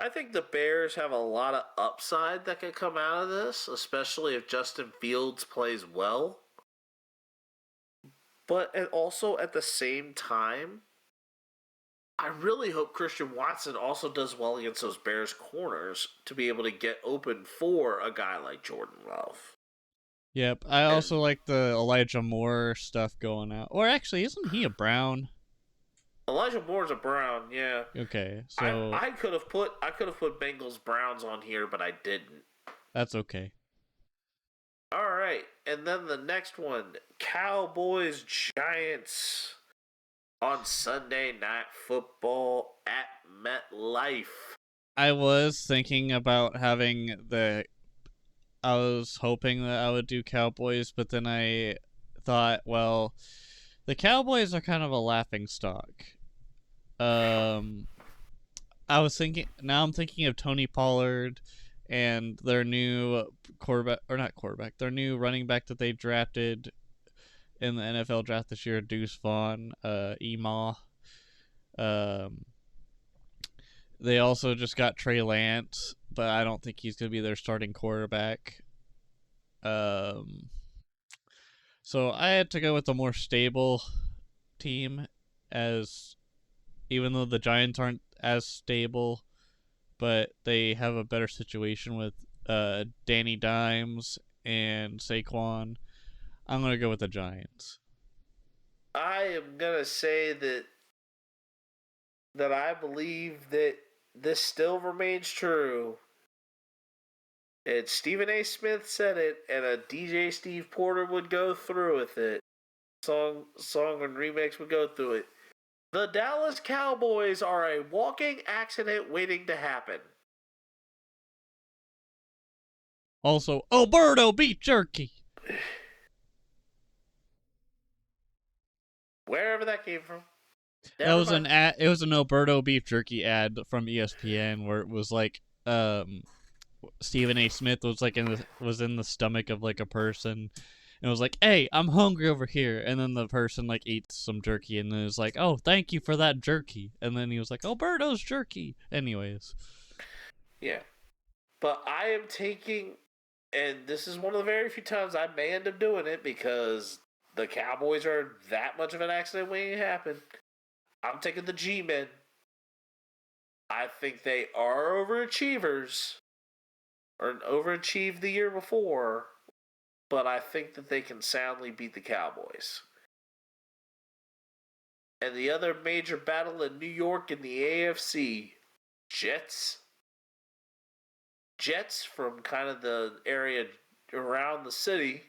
I think the Bears have a lot of upside that can come out of this, especially if Justin Fields plays well. But also at the same time, I really hope Christian Watson also does well against those Bears corners to be able to get open for a guy like Jordan Love. Yep. I also like the Elijah Moore stuff going out. Or actually, isn't he a Brown? Elijah Moore's a Brown, yeah. Okay, so I could have put Bengals Browns on here, but I didn't. that's okay. All right, and then the next one, Cowboys Giants on Sunday Night Football at MetLife. I was thinking about I was hoping that I would do Cowboys, but then I thought, well, the Cowboys are kind of a laughing stock. I'm thinking of Tony Pollard and their new their new running back that they drafted in the NFL draft this year, Deuce Vaughn, Emaw. They also just got Trey Lance, but I don't think he's going to be their starting quarterback. So I had to go with a more stable team, as even though the Giants aren't as stable, but they have a better situation with Danny Dimes and Saquon. I'm going to go with the Giants. I am going to say that I believe that this still remains true. And Stephen A. Smith said it, and a DJ Steve Porter would go through with it. Song and remix would go through it. The Dallas Cowboys are a walking accident waiting to happen. Also, Alberto beef jerky. Wherever that came from. That was an ad. It was an Alberto beef jerky ad from ESPN where it was like, Stephen A. Smith was like was in the stomach of like a person, and it was like, "Hey, I'm hungry over here," and then the person like eats some jerky, and then is like, "Oh, thank you for that jerky," and then he was like, "Alberto's jerky." Anyways, yeah, but I am taking, and this is one of the very few times I may end up doing it because the Cowboys are that much of an accident waiting to happen. I'm taking the G-men. I think they are overachievers, or overachieved the year before, but I think that they can soundly beat the Cowboys. And the other major battle in New York in the AFC, Jets from kind of the area around the city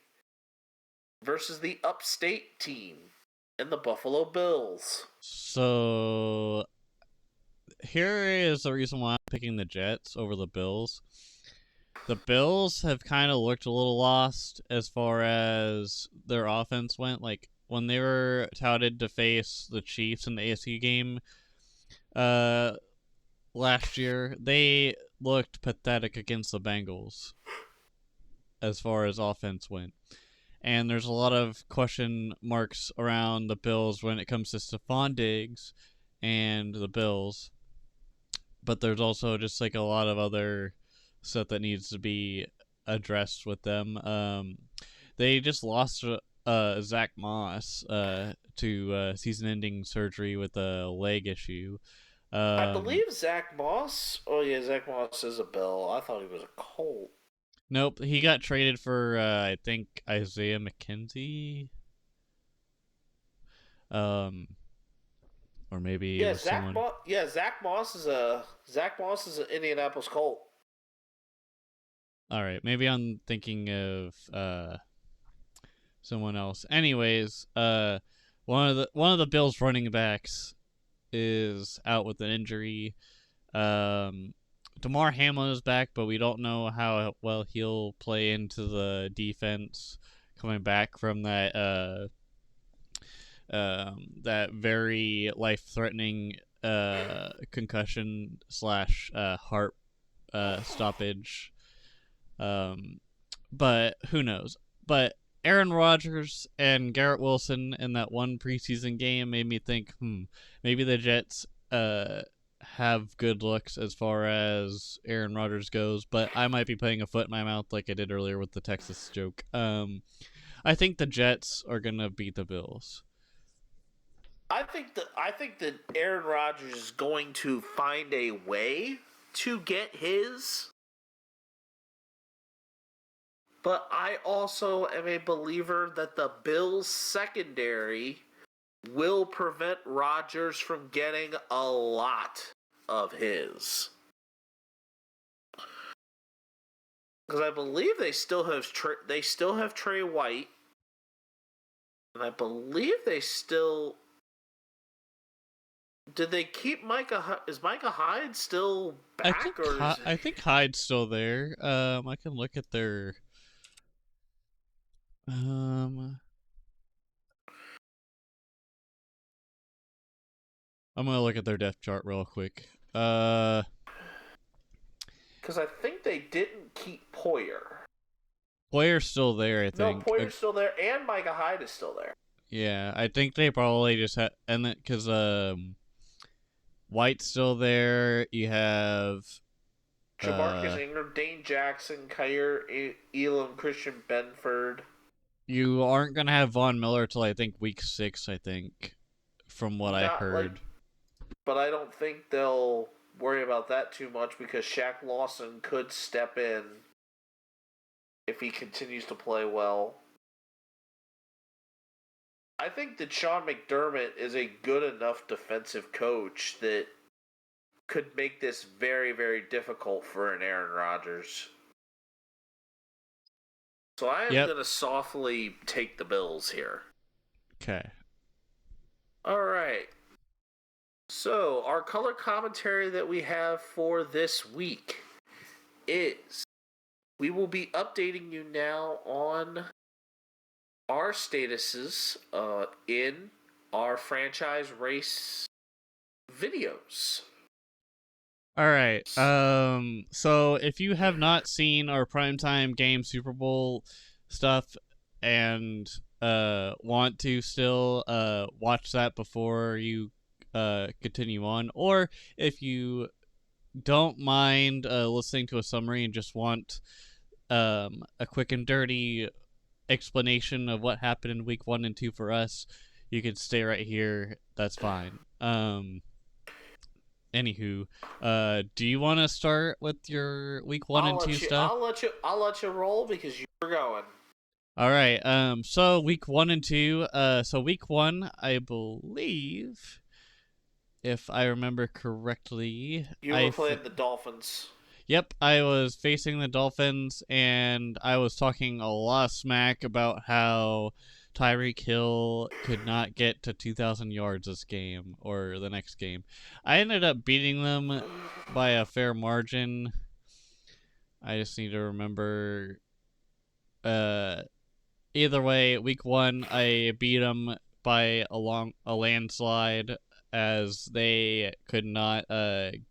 versus the upstate team and the Buffalo Bills. so here is the reason why I'm picking the Jets over the Bills. The Bills have kind of looked a little lost as far as their offense went. Like, when they were touted to face the Chiefs in the AFC game last year, they looked pathetic against the Bengals as far as offense went. And there's a lot of question marks around the Bills when it comes to Stephon Diggs and the Bills. But there's also just like a lot of other stuff that needs to be addressed with them. They just lost Zach Moss to season-ending surgery with a leg issue. I believe Zach Moss. Oh yeah, Zach Moss is a Bill. I thought he was a Colt. Nope, he got traded for I think Isaiah McKenzie. Or maybe it was Zach Moss is an Indianapolis Colt. All right, maybe I'm thinking of someone else. Anyways, one of the Bills running backs is out with an injury. DeMar Hamlin is back, but we don't know how well he'll play into the defense coming back from that that very life-threatening concussion / heart stoppage. But who knows? But Aaron Rodgers and Garrett Wilson in that one preseason game made me think, maybe the Jets have good looks as far as Aaron Rodgers goes, but I might be putting a foot in my mouth like I did earlier with the Texas joke. I think the Jets are gonna beat the Bills. I think that Aaron Rodgers is going to find a way to get his. But I also am a believer that the Bills secondary will prevent Rodgers from getting a lot of his. Because I believe they still have Trey White, and I believe they still. Did they keep Micah? Is Micah Hyde still back? I think Hyde's still there. I can look at their. I'm gonna look at their depth chart real quick. Because I think they didn't keep Poyer. Poyer's still there, I think. No, Poyer's still there, and Micah Hyde is still there. Yeah, I think they probably just had, and then because White's still there. You have Jamarcus Ingram, Dane Jackson, Kyer Elam, Christian Benford. You aren't gonna have Von Miller till I think week 6. I think, from what I heard. But I don't think they'll worry about that too much because Shaq Lawson could step in if he continues to play well. I think that Sean McDermott is a good enough defensive coach that could make this very, very difficult for an Aaron Rodgers. So I am going to softly take the Bills here. Okay. All right. So our color commentary that we have for this week is we will be updating you now on our statuses in our franchise race videos. All right. So if you have not seen our primetime game Super Bowl stuff and want to still watch that before you continue on, or if you don't mind listening to a summary and just want a quick and dirty explanation of what happened in week 1 and 2 for us, you can stay right here. That's fine. Anywho, do you want to start with your week 1 and 2 stuff? I'll let you roll because you're going. All right. So week 1 and 2. So week 1, I believe, if I remember correctly, you were playing the Dolphins. Yep, I was facing the Dolphins, and I was talking a lot of smack about how Tyreek Hill could not get to 2,000 yards this game, or the next game. I ended up beating them by a fair margin. I just need to remember. Either way, week 1, I beat them by a landslide, as they could not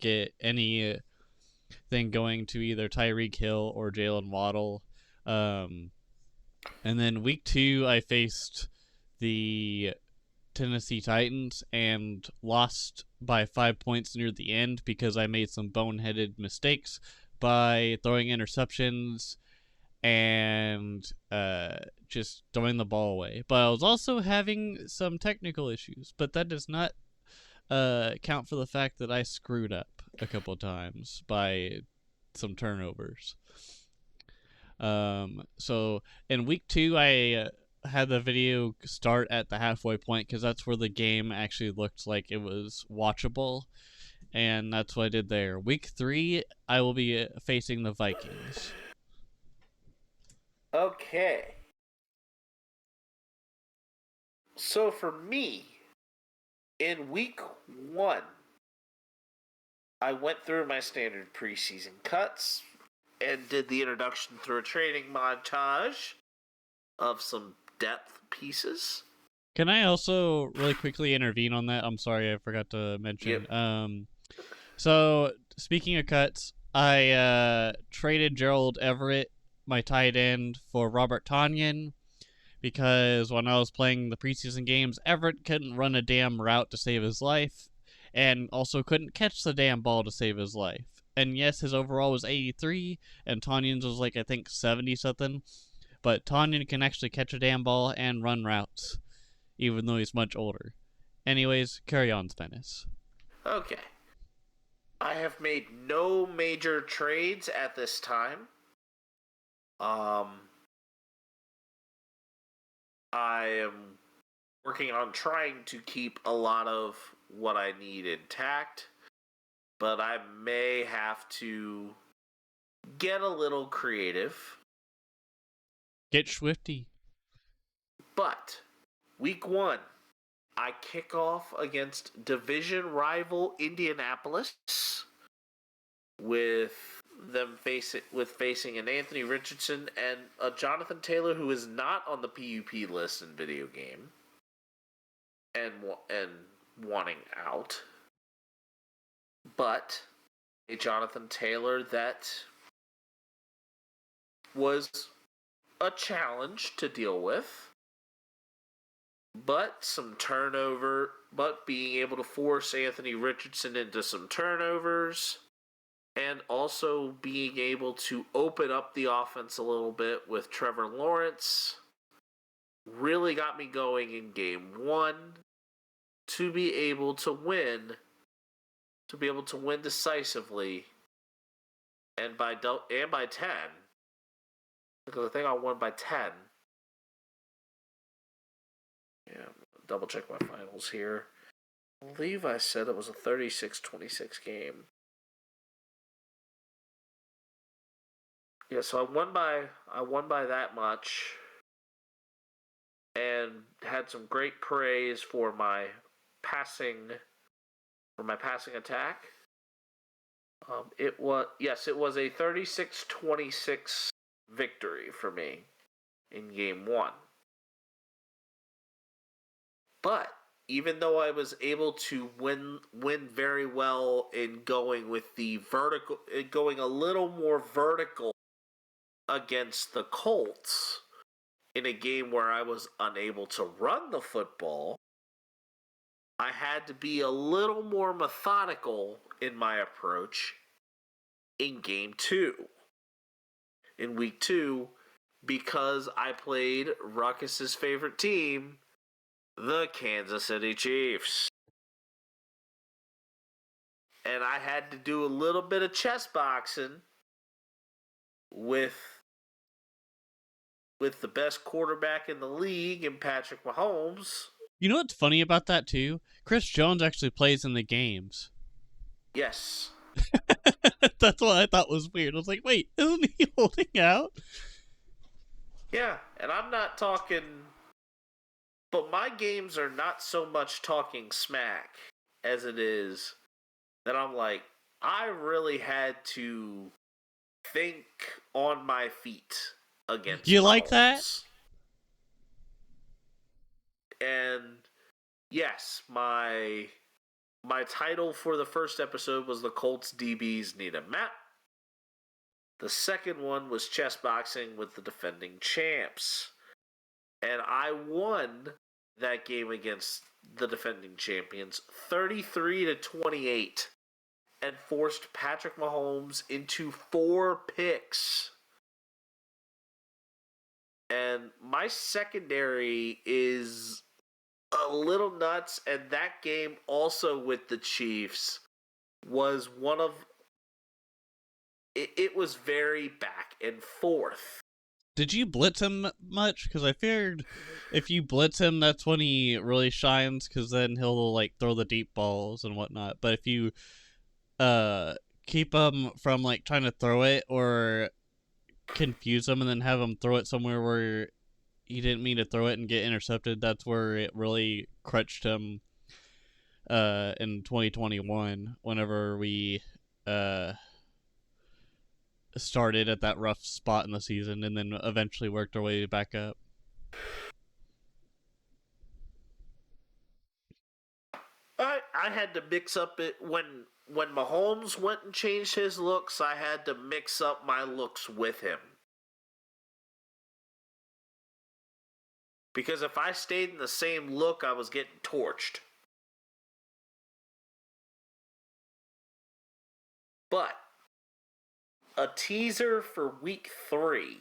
get anything going to either Tyreek Hill or Jalen Waddle. And then week 2, I faced the Tennessee Titans and lost by 5 points near the end because I made some boneheaded mistakes by throwing interceptions and just throwing the ball away. But I was also having some technical issues, but that does not account for the fact that I screwed up a couple times by some turnovers. So in week 2, I had the video start at the halfway point because that's where the game actually looked like it was watchable, and that's what I did there. Week 3, I will be facing the Vikings. Okay. So for me, in week 1, I went through my standard preseason cuts and did the introduction through a training montage of some depth pieces. Can I also really quickly intervene on that? I'm sorry, I forgot to mention. Yep. So speaking of cuts, I traded Gerald Everett, my tight end, for Robert Tonyan because when I was playing the preseason games, Everett couldn't run a damn route to save his life, and also couldn't catch the damn ball to save his life. And yes, his overall was 83, and Tanyan's was like I think 70 something. But Tanyan can actually catch a damn ball and run routes, even though he's much older. Anyways, carry on, Menace. Okay. I have made no major trades at this time. I am working on trying to keep a lot of what I need intact, but I may have to get a little creative. Get swifty. But week 1, I kick off against division rival Indianapolis with them facing an Anthony Richardson and a Jonathan Taylor who is not on the PUP list in video game and wanting out, but a Jonathan Taylor that was a challenge to deal with, but being able to force Anthony Richardson into some turnovers, and also being able to open up the offense a little bit with Trevor Lawrence really got me going in game 1 to be able to win decisively and by 10, because I think I won by 10. Yeah, double check my finals here. I believe I said it was a 36-26 game. Yeah, so I won by that much, and had some great praise for my passing attack. It was a 36-26 victory for me in game 1. But even though I was able to win very well in going a little more vertical against the Colts in a game where I was unable to run the football, I had to be a little more methodical in my approach in game 2. In week 2, because I played Ruckus's favorite team, the Kansas City Chiefs. And I had to do a little bit of chess boxing with the best quarterback in the league in Patrick Mahomes. You know what's funny about that too? Chris Jones actually plays in the games. Yes. That's what I thought was weird. I was like, wait, isn't he holding out? Yeah, and I'm not talking... But my games are not so much talking smack as it is that I'm like, I really had to think on my feet against You Mahomes. like that? And yes, my title for the first episode was The Colts DBs Need a Map. The second one was chess boxing with the defending champs. And I won that game against the defending champions 33-28 and forced Patrick Mahomes into 4 picks. And my secondary is a little nuts, and that game also with the Chiefs was one of... It was very back and forth. Did you blitz him much? Because I figured if you blitz him, that's when he really shines, because then he'll like throw the deep balls and whatnot. But if you keep him from like trying to throw it or confuse him and then have him throw it somewhere where he didn't mean to throw it and get intercepted, that's where it really crutched him in 2021 whenever we started at that rough spot in the season and then eventually worked our way back up. I had to mix up it when Mahomes went and changed his looks. I had to mix up my looks with him. Because if I stayed in the same look, I was getting torched. But a teaser for week 3.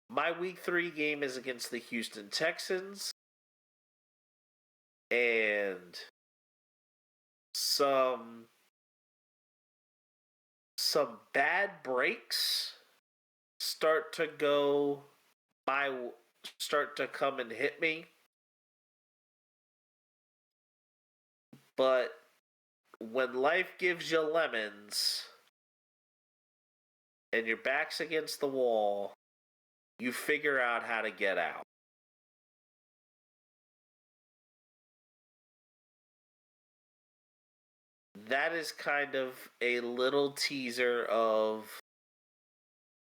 My week 3 game is against the Houston Texans. And some bad breaks start to come and hit me. But when life gives you lemons and your back's against the wall, you figure out how to get out. That is kind of a little teaser of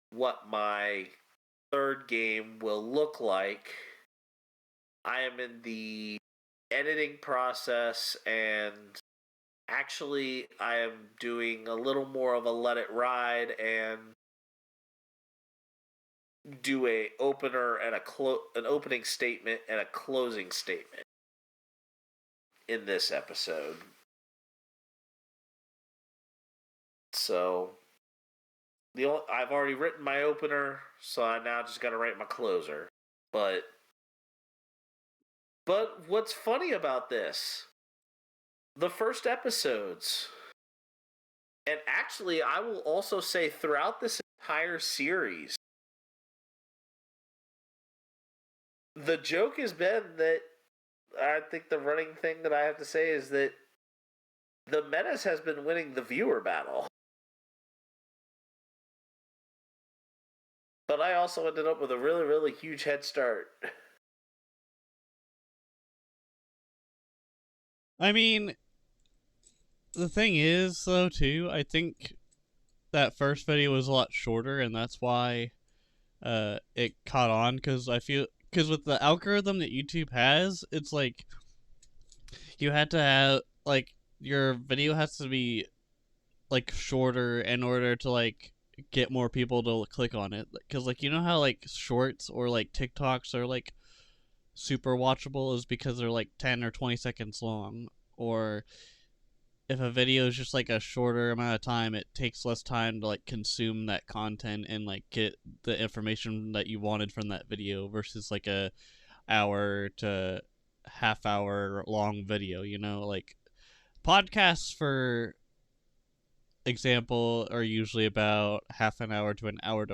what my third game will look like. I am in the editing process, and actually I am doing a little more of a let it ride and do a opener and an opening statement and a closing statement in this episode. So I've already written my opener, so I now just got to write my closer. But what's funny about this, the first episodes, and actually I will also say throughout this entire series, the joke has been that I think the running thing that I have to say is that the Menace has been winning the viewer battle. But I also ended up with a really, really huge head start. I mean, the thing is, though, too, I think that first video was a lot shorter, and that's why it caught on, because with the algorithm that YouTube has, it's like, you had to have, like, your video has to be, like, shorter in order to, like, get more people to click on it. Because, like, you know how, like, shorts or, like, TikToks are, like, super watchable is because they're, like, 10 or 20 seconds long. Or if a video is just, like, a shorter amount of time, it takes less time to, like, consume that content and, like, get the information that you wanted from that video versus, like, a hour to half hour long video, you know? Like, podcasts, for example, are usually about half an hour to an hour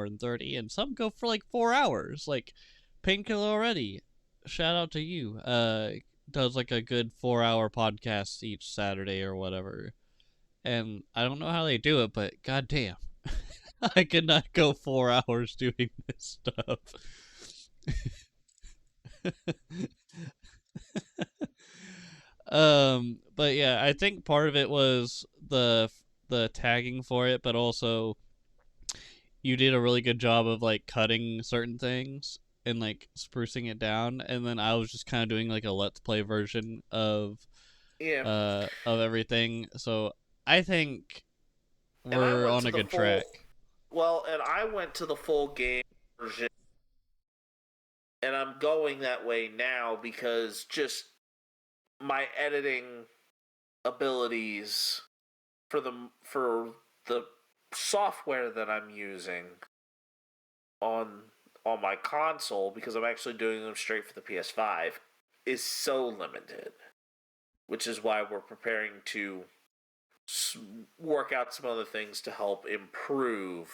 and 30, and some go for like 4 hours. Like Painkiller already, shout out to you, does like a good 4 hour podcast each Saturday or whatever. And I don't know how they do it, but goddamn, I could not go 4 hours doing this stuff. But yeah, I think part of it was the tagging for it, but also you did a really good job of like cutting certain things and like sprucing it down, and then I was just kind of doing like a let's play version of everything. So I think we're on a good track. Well, and I went to the full game version, and I'm going that way now because just my editing abilities for the software that I'm using on my console, because I'm actually doing them straight for the PS5, is so limited, which is why we're preparing to work out some other things to help improve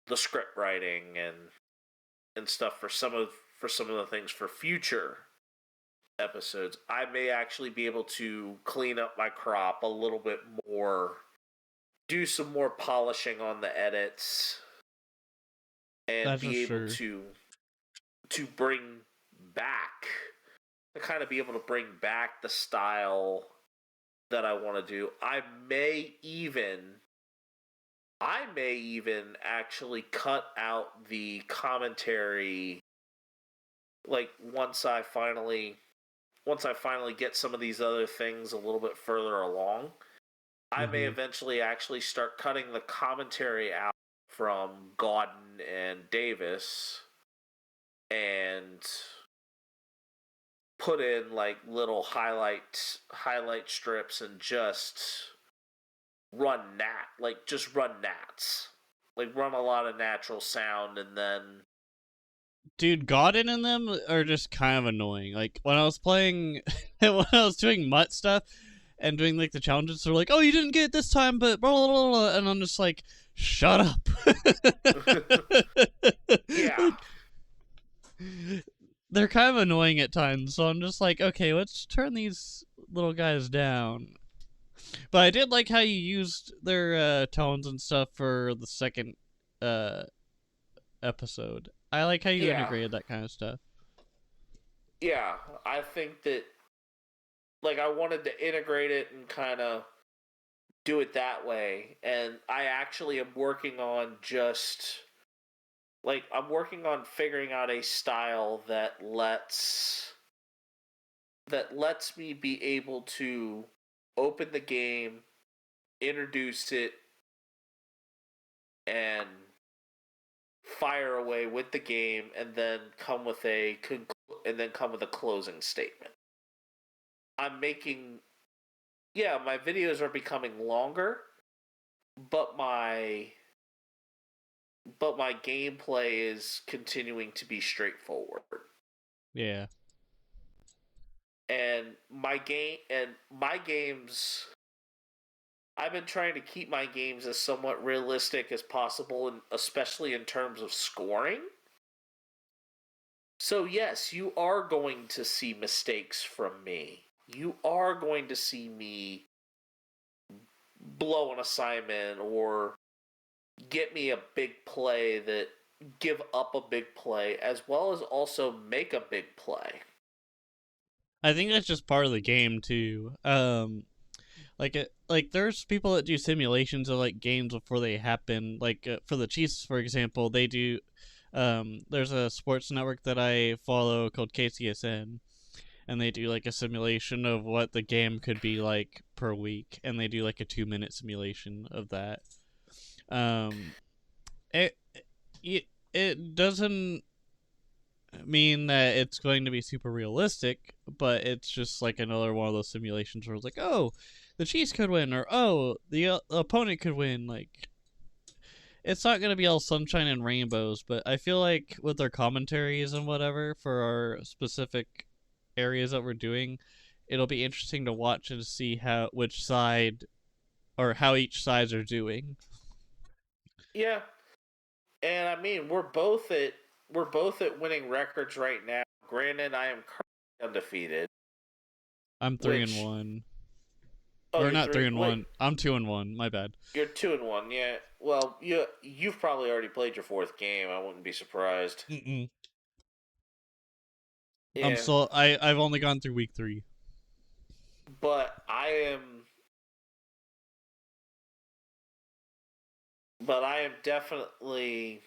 the script writing and stuff for some of the things for future episodes. I may actually be able to clean up my crop a little bit more, do some more polishing on the edits, and be able to bring back, to kind of be able to bring back the style that I want to do. I may even actually cut out the commentary, like once I finally get some of these other things a little bit further along, I may eventually actually start cutting the commentary out from Godden and Davis and put in like little highlight strips and just run nats. Like run a lot of natural sound and then Dude, Godin and them are just kind of annoying. Like when I was playing when I was doing mutt stuff and doing like the challenges, they're like, "Oh, you didn't get it this time," but blah, blah, blah, blah. And I'm just like, "Shut up." yeah. They're kind of annoying at times, so I'm just like, okay, let's turn these little guys down. But I did like how you used their tones and stuff for the second episode. I like how you integrated that kind of stuff. Yeah, I think that like I wanted to integrate it and kind of do it that way, and I actually am working on figuring out a style that lets me be able to open the game, introduce it, and fire away with the game, and then come with a closing statement. I'm making, my videos are becoming longer, but my gameplay is continuing to be straightforward. Yeah. And my games, I've been trying to keep my games as somewhat realistic as possible, and especially in terms of scoring. So yes, you are going to see mistakes from me. You are going to see me blow an assignment or get me a big play give up a big play, as well as also make a big play. I think that's just part of the game too. Like there's people that do simulations of like games before they happen. Like for the Chiefs, for example, they do. There's a sports network that I follow called KCSN, and they do like a simulation of what the game could be like per week, and they do like a 2-minute simulation of that. It doesn't mean that it's going to be super realistic, but it's just like another one of those simulations where it's like, oh, the Chiefs could win, or oh, the opponent could win. Like, it's not going to be all sunshine and rainbows, but I feel like with their commentaries and whatever for our specific areas that we're doing, it'll be interesting to watch and see how each sides are doing. Yeah. And I mean, we're both at winning records right now. Granted, I am currently undefeated. I'm 3-1. Oh, or not 3-1. I'm 2-1. My bad. You're 2-1. Yeah. Well, you've probably already played your fourth game. I wouldn't be surprised. Mm-mm. Yeah. I've only gone through week 3. But I am definitely.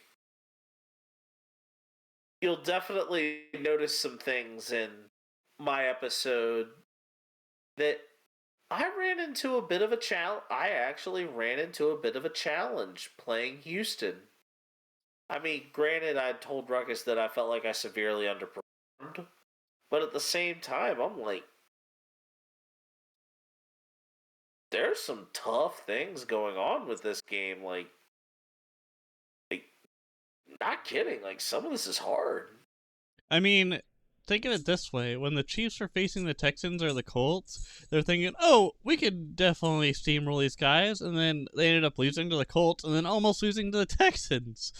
You'll definitely notice some things in my episode that I ran into a bit of a challenge. I actually ran into a bit of a challenge playing Houston. I mean, granted, I told Ruckus that I felt like I severely underperformed, but at the same time, I'm like, there's some tough things going on with this game. Like, not kidding. Like, some of this is hard. I mean, think of it this way. When the Chiefs are facing the Texans or the Colts, they're thinking, oh, we could definitely steamroll these guys. And then they ended up losing to the Colts and then almost losing to the Texans.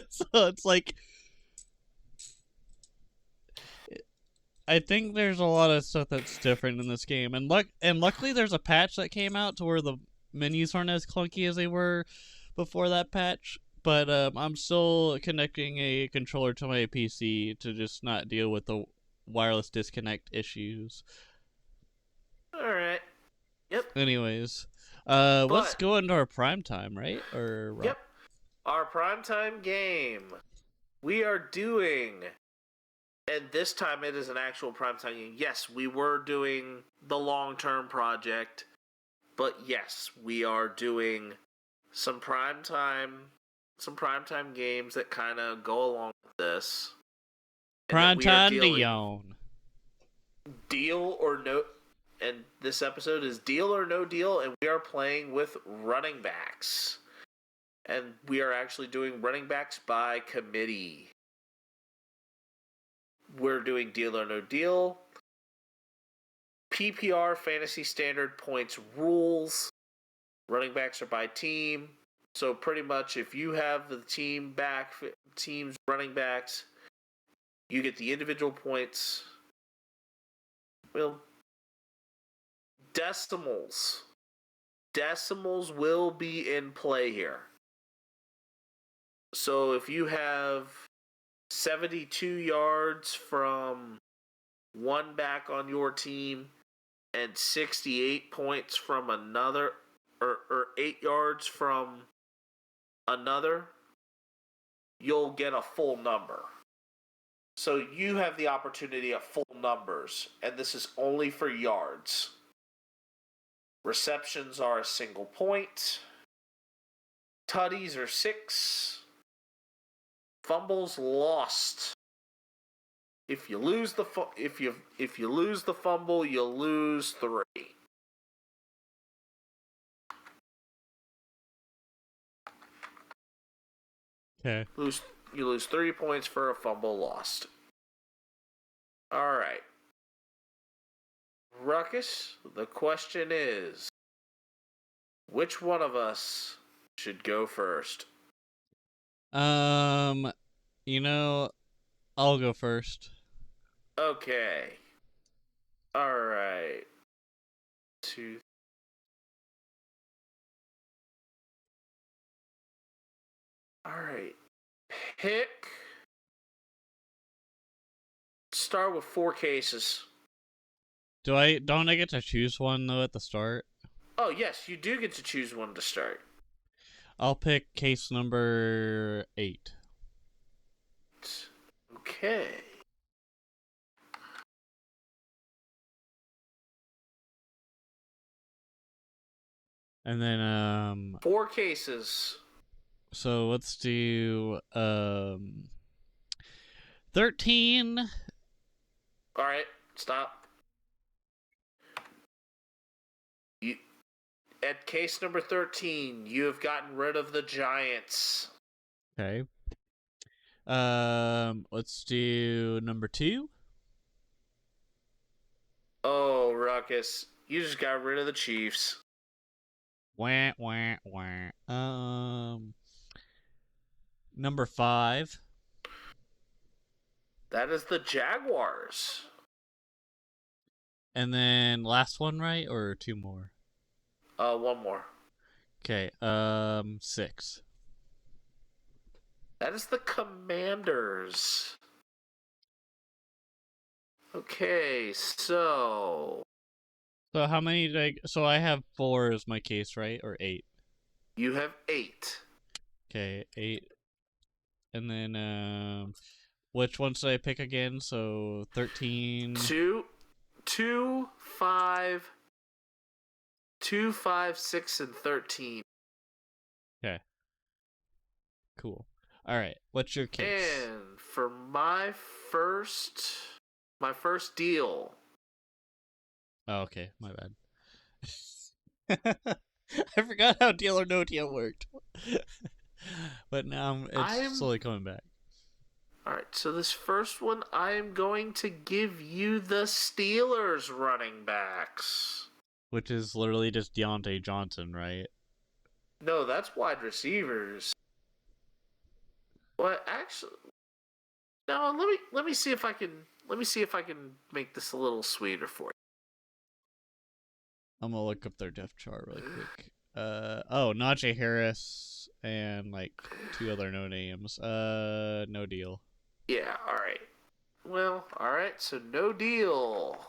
So it's like, I think there's a lot of stuff that's different in this game. And luckily there's a patch that came out to where the menus aren't as clunky as they were before that patch. But I'm still connecting a controller to my PC to just not deal with the wireless disconnect issues. Alright. Yep. Anyways, let's go into our prime time, right? Yep. Our primetime game. We are doing And this time it is an actual primetime game. Yes, we were doing the long-term project, but yes, we are doing some primetime games that kind of go along with this. Primetime Dion. Deal or no, and this episode is deal or no deal, and we are playing with running backs. And we are actually doing running backs by committee. We're doing deal or no deal. PPR, fantasy standard points rules. Running backs are by team. So pretty much if you have the team's running backs, you get the individual points. Well, decimals. Decimals will be in play here. So if you have 72 yards from one back on your team and 68 points from another, or 8 yards from another, you'll get a full number. So you have the opportunity at full numbers, and this is only for yards. Receptions are a single point. Tutties are 6. Fumbles lost. If you lose the if you lose the fumble, you'll lose 3. Okay. You lose 3 points for a fumble lost. All right. Ruckus, the question is, which one of us should go first? You know, I'll go first. Okay. All right. 2. All right. Pick. Start with 4 cases. Don't I get to choose one though at the start? Oh, yes, you do get to choose one to start. I'll pick case number 8. Okay. And then 4 cases. so let's do 13. All right, stop. At case number 13, you have gotten rid of the Giants. Okay. Let's do number 2. Oh, Ruckus, you just got rid of the Chiefs. Wah, wah, wah. Number 5. That is the Jaguars. And then last one, right? Or 2 more? One more. Okay, 6. That is the Commanders. Okay, so So how many did so I have 4 as my case, right? Or 8? you have 8. Okay, 8. And then, which ones did I pick again? So 13. 2, 5, 6, and 13. Okay. Cool. All right. What's your case? And for my first deal. Oh, okay. My bad. I forgot how deal or no deal worked. But now it's slowly coming back. All right. So this first one, I am going to give you the Steelers running backs. Which is literally just Deontay Johnson, right? No, that's wide receivers. Well, actually, no. Let me see if I can make this a little sweeter for you. I'm gonna look up their depth chart really quick. Najee Harris and like 2 other no names. No deal. Yeah. All right. Well, all right. So no deal.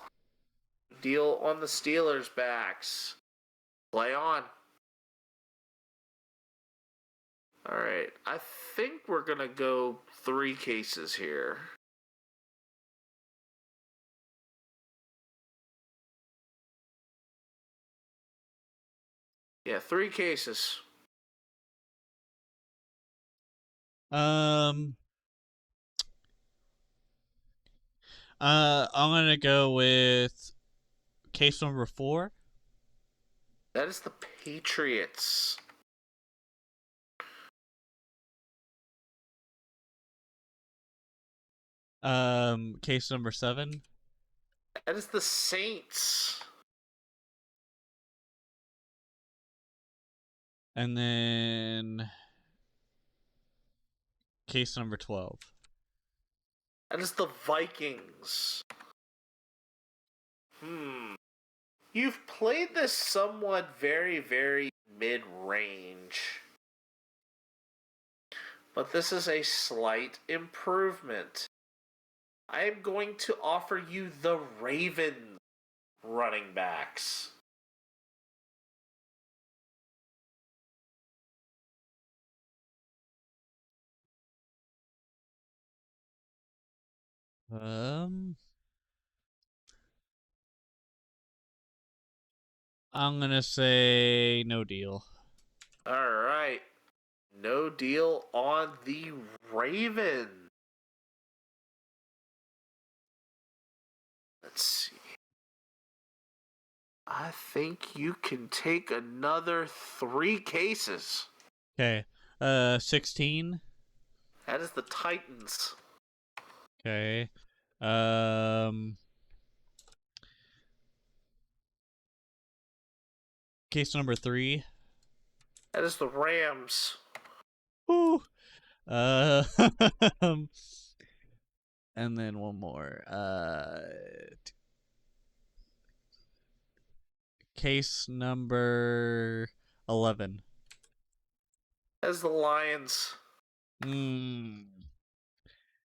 Deal on the Steelers' backs. Play on. All right. I think we're gonna go 3 cases here. Yeah, 3 cases. I'm gonna go with case number 4. That is the Patriots. Case number 7. That is the Saints. And then case number 12. That is the Vikings. You've played this somewhat very, very mid-range. But this is a slight improvement. I am going to offer you the Ravens running backs. I'm gonna say no deal. All right. No deal on the Ravens. Let's see. I think you can take another 3 cases. Okay. 16. That is the Titans. Okay. Case number 3. That is the Rams. Woo. And then one more. Case number 11. That is the Lions.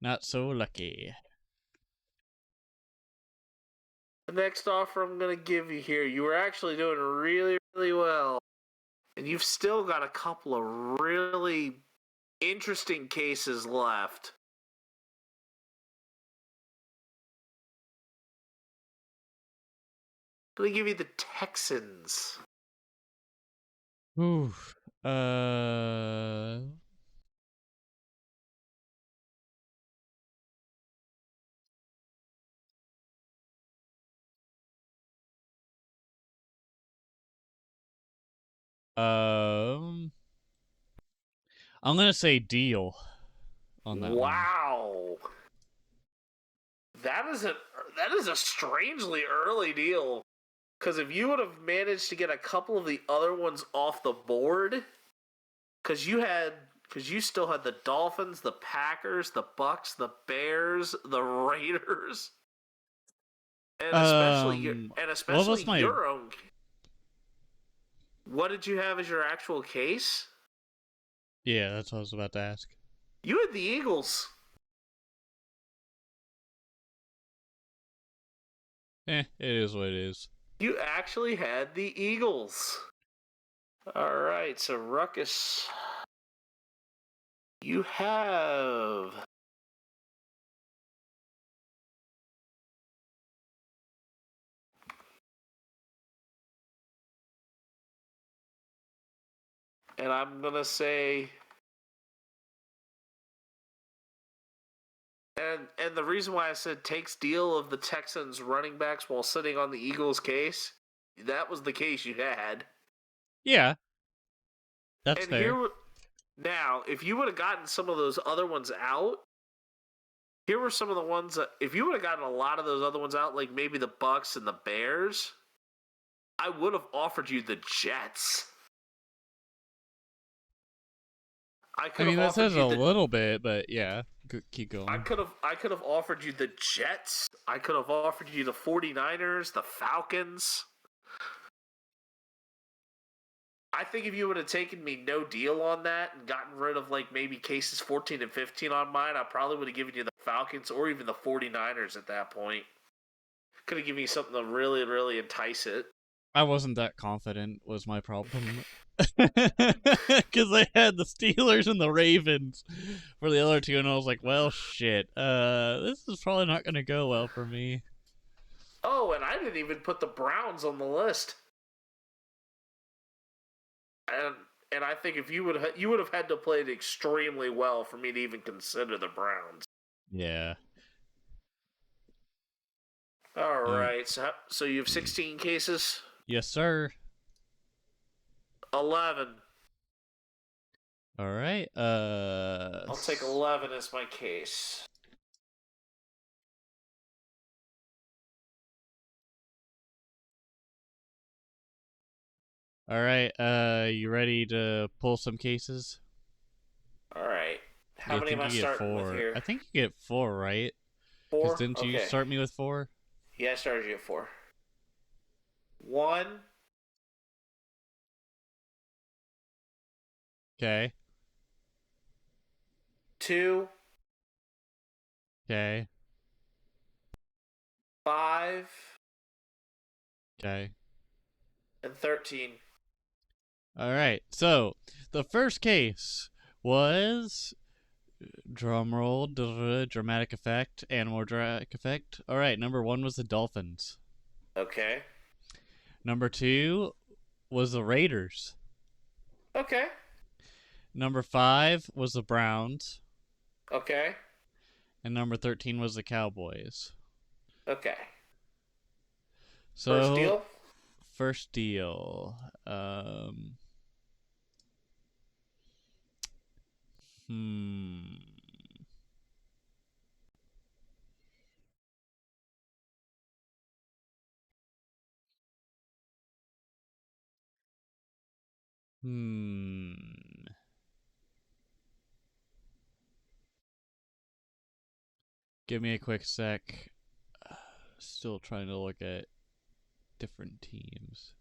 Not so lucky. The next offer I'm going to give you here, you were actually doing really, really well. And you've still got a couple of really interesting cases left. I'm going to give you the Texans. Ooh. I'm gonna say deal on that one. Wow. That is a strangely early deal. Because if you would have managed to get a couple of the other ones off the board, because you still had the Dolphins, the Packers, the Bucks, the Bears, the Raiders, and especially your own. What did you have as your actual case? Yeah, that's what I was about to ask. You had the Eagles. It is what it is. You actually had the Eagles. All right, so Ruckus, you have and I'm going to say and the reason why I said takes deal of the Texans running backs while sitting on the Eagles case, that was the case you had. Yeah. That's and fair. Now, if you would have gotten some of those other ones out, here were some of the ones that, if you would have gotten a lot of those other ones out, like maybe the Bucks and the Bears, I would have offered you the Jets. I mean, that says a little bit, but yeah, keep going. I could have offered you the Jets. I could have offered you the 49ers, the Falcons. I think if you would have taken me no deal on that and gotten rid of like maybe cases 14 and 15 on mine, I probably would have given you the Falcons or even the 49ers at that point. Could have given you something to really, really entice it. I wasn't that confident was my problem. Because I had the Steelers and the Ravens for the other two, and I was like, well, shit. This is probably not going to go well for me. Oh, and I didn't even put the Browns on the list. And I think if you would have had to play it extremely well for me to even consider the Browns. Yeah. All right, so you have 16 cases. Yes, sir. 11. All right. I'll take 11 as my case. All right. You ready to pull some cases? All right. How many am I you get starting with 4. here? I think you get 4, right? 4? Because didn't you Okay. start me with 4? Yeah, I started you at 4. 1. Okay. 2. Okay. 5. Okay. And 13. All right. So the first case was drum roll, dramatic effect, animal dramatic effect. All right. Number 1 was the Dolphins. Okay. Number 2 was the Raiders. Okay. Number 5 was the Browns. Okay. And number 13 was the Cowboys. Okay. So First deal? First deal. Hmm. Give me a quick sec. Still trying to look at different teams.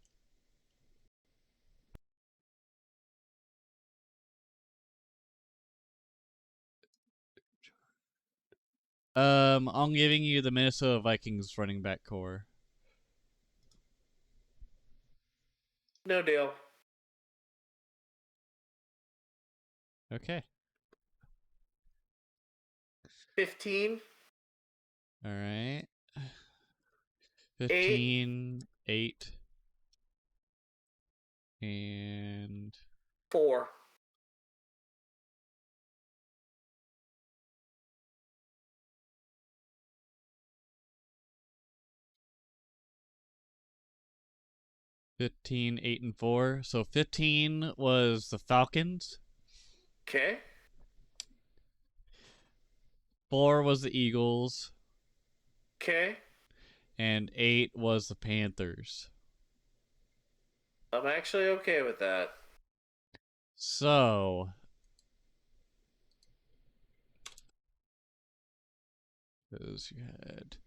I'm giving you the Minnesota Vikings running back core. No deal. Okay. 15. All right. 15, 8, and 4. 15, 8, and 4. So 15 was the Falcons. Okay. 4 was the Eagles. Okay. And 8 was the Panthers. I'm actually okay with that. So, because you had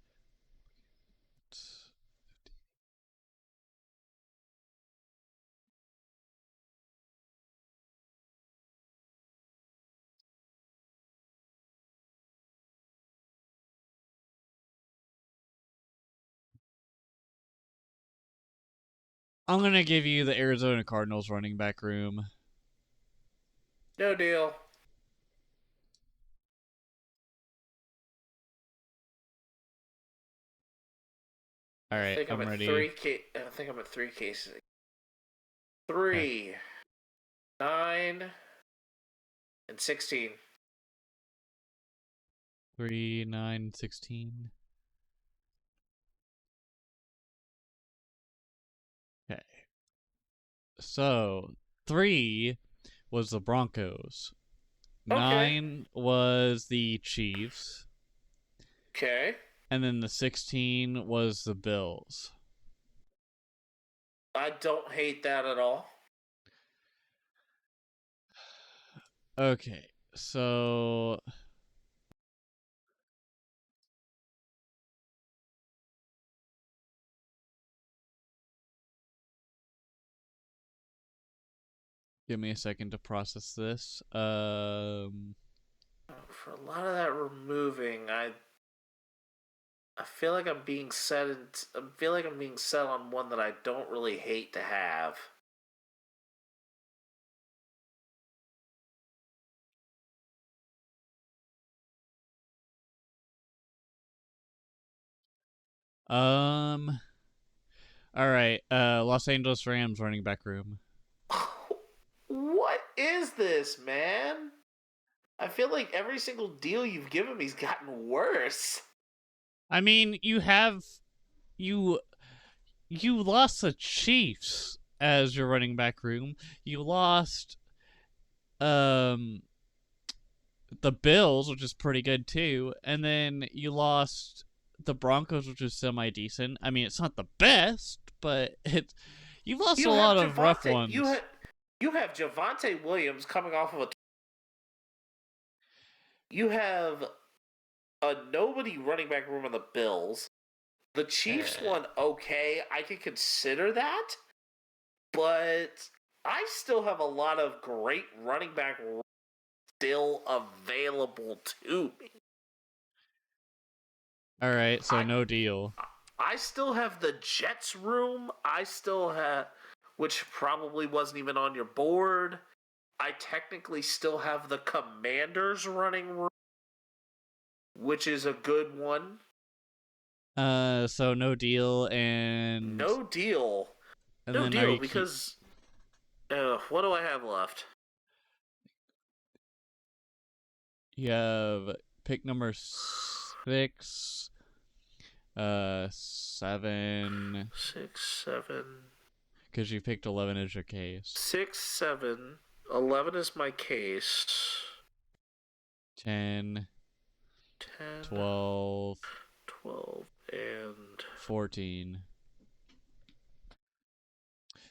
I'm going to give you the Arizona Cardinals running back room. No deal. All right, I'm ready. I think I'm at 3 cases. 3, 9, and 16. 3, 9, 16. Okay. So, 3 was the Broncos. Okay. 9 was the Chiefs. Okay. And then the 16 was the Bills. I don't hate that at all. Okay, so give me a second to process this. For a lot of that removing, I feel like I'm being set. I feel like I'm being set on one that I don't really hate to have. all right, Los Angeles Rams running back room. is this, man? I feel like every single deal you've given me's gotten worse. I mean, you lost the Chiefs as your running back room. You lost the Bills, which is pretty good too, and then you lost the Broncos, which is semi decent. I mean, it's not the best, but you've lost a lot of rough ones. You have Javonte Williams coming off of You have a nobody running back room on the Bills. The Chiefs won okay. I can consider that. But I still have a lot of great running back still available to me. All right, so no deal. I still have the Jets room. I still have, which probably wasn't even on your board. I technically still have the Commanders running room, which is a good one. So no deal and no deal. And no then deal because what do I have left? You have pick number 6, 7. 6, 7. Because you picked 11 as your case. 6, 7. 11 is my case. 10. 10. 12. 12 and 14.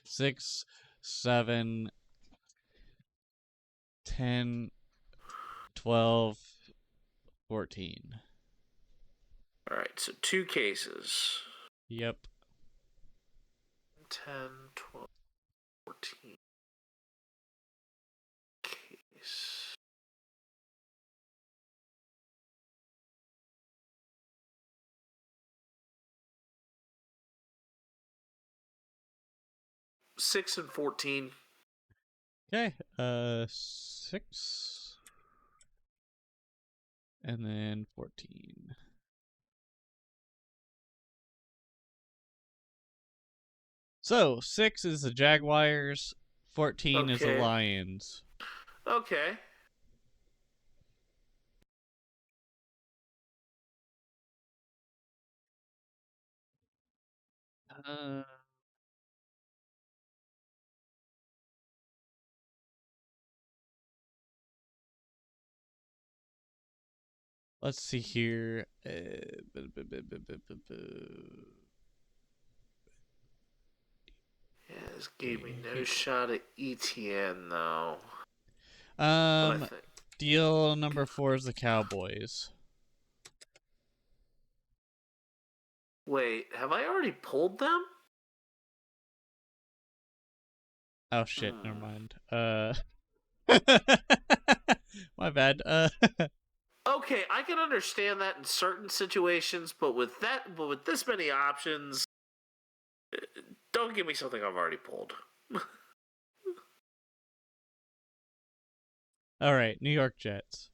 6, 7, 10, 12, 14. Alright, so 2 cases. Yep. 10, 12, 14. Case. Six and 14. Okay. 6. And then 14. So 6 is the Jaguars. 14 is the Okay. Lions. Okay. Let's see here. Yeah, this gave me no shot at ETN though. Deal number 4 is the Cowboys. Wait, have I already pulled them? Oh shit, never mind. My bad. Okay, I can understand that in certain situations, but with this many options, don't give me something I've already pulled. All right, New York Jets.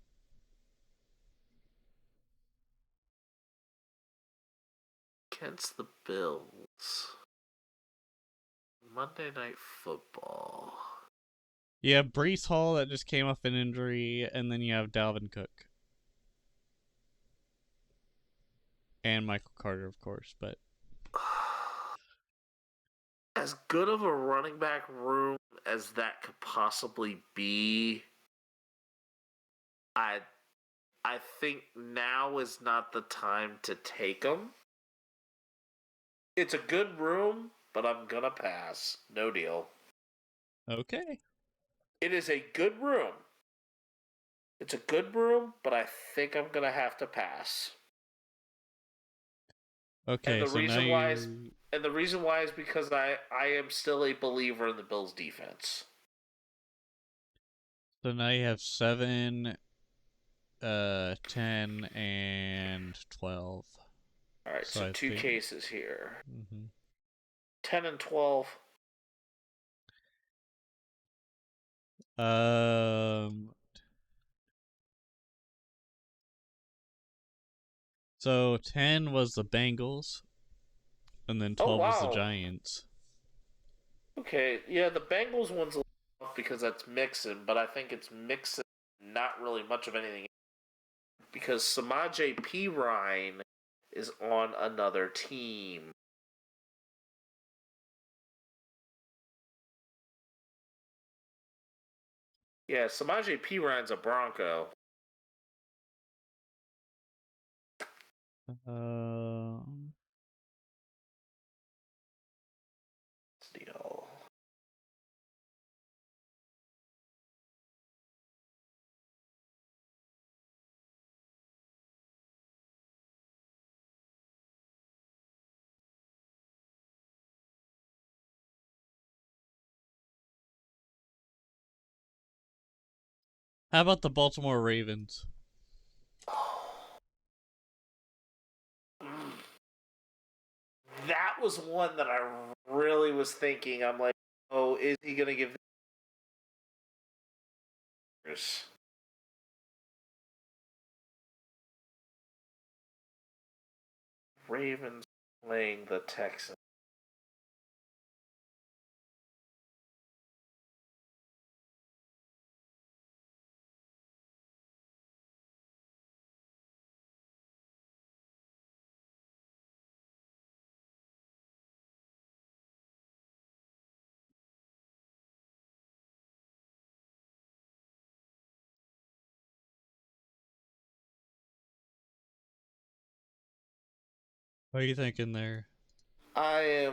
Against the Bills. Monday Night Football. You have Breece Hall that just came off an injury, and then you have Dalvin Cook. And Michael Carter, of course, but as good of a running back room as that could possibly be, I think now is not the time to take them. It's a good room, but I'm gonna pass. No deal. okay. It is a good room. It's a good room, but I think I'm gonna have to pass. Okay, and the so reason now why is and the reason why is because I am still a believer in the Bills' defense. So now you have 7, 10, and 12. All right, so 2 cases here. 10 and 12. So 10 was the Bengals, and then 12 was the Giants. Okay, yeah, the Bengals one's a little off, off because that's Mixon, but I think it's Mixon, not really much of anything. Because Samaje Perine is on another team. Yeah, Samaje Perine's a Bronco. Deal. How about the Baltimore Ravens? That was one that I really was thinking. I'm like, oh, is he going to give this? Ravens playing the Texans. What are you thinking there? I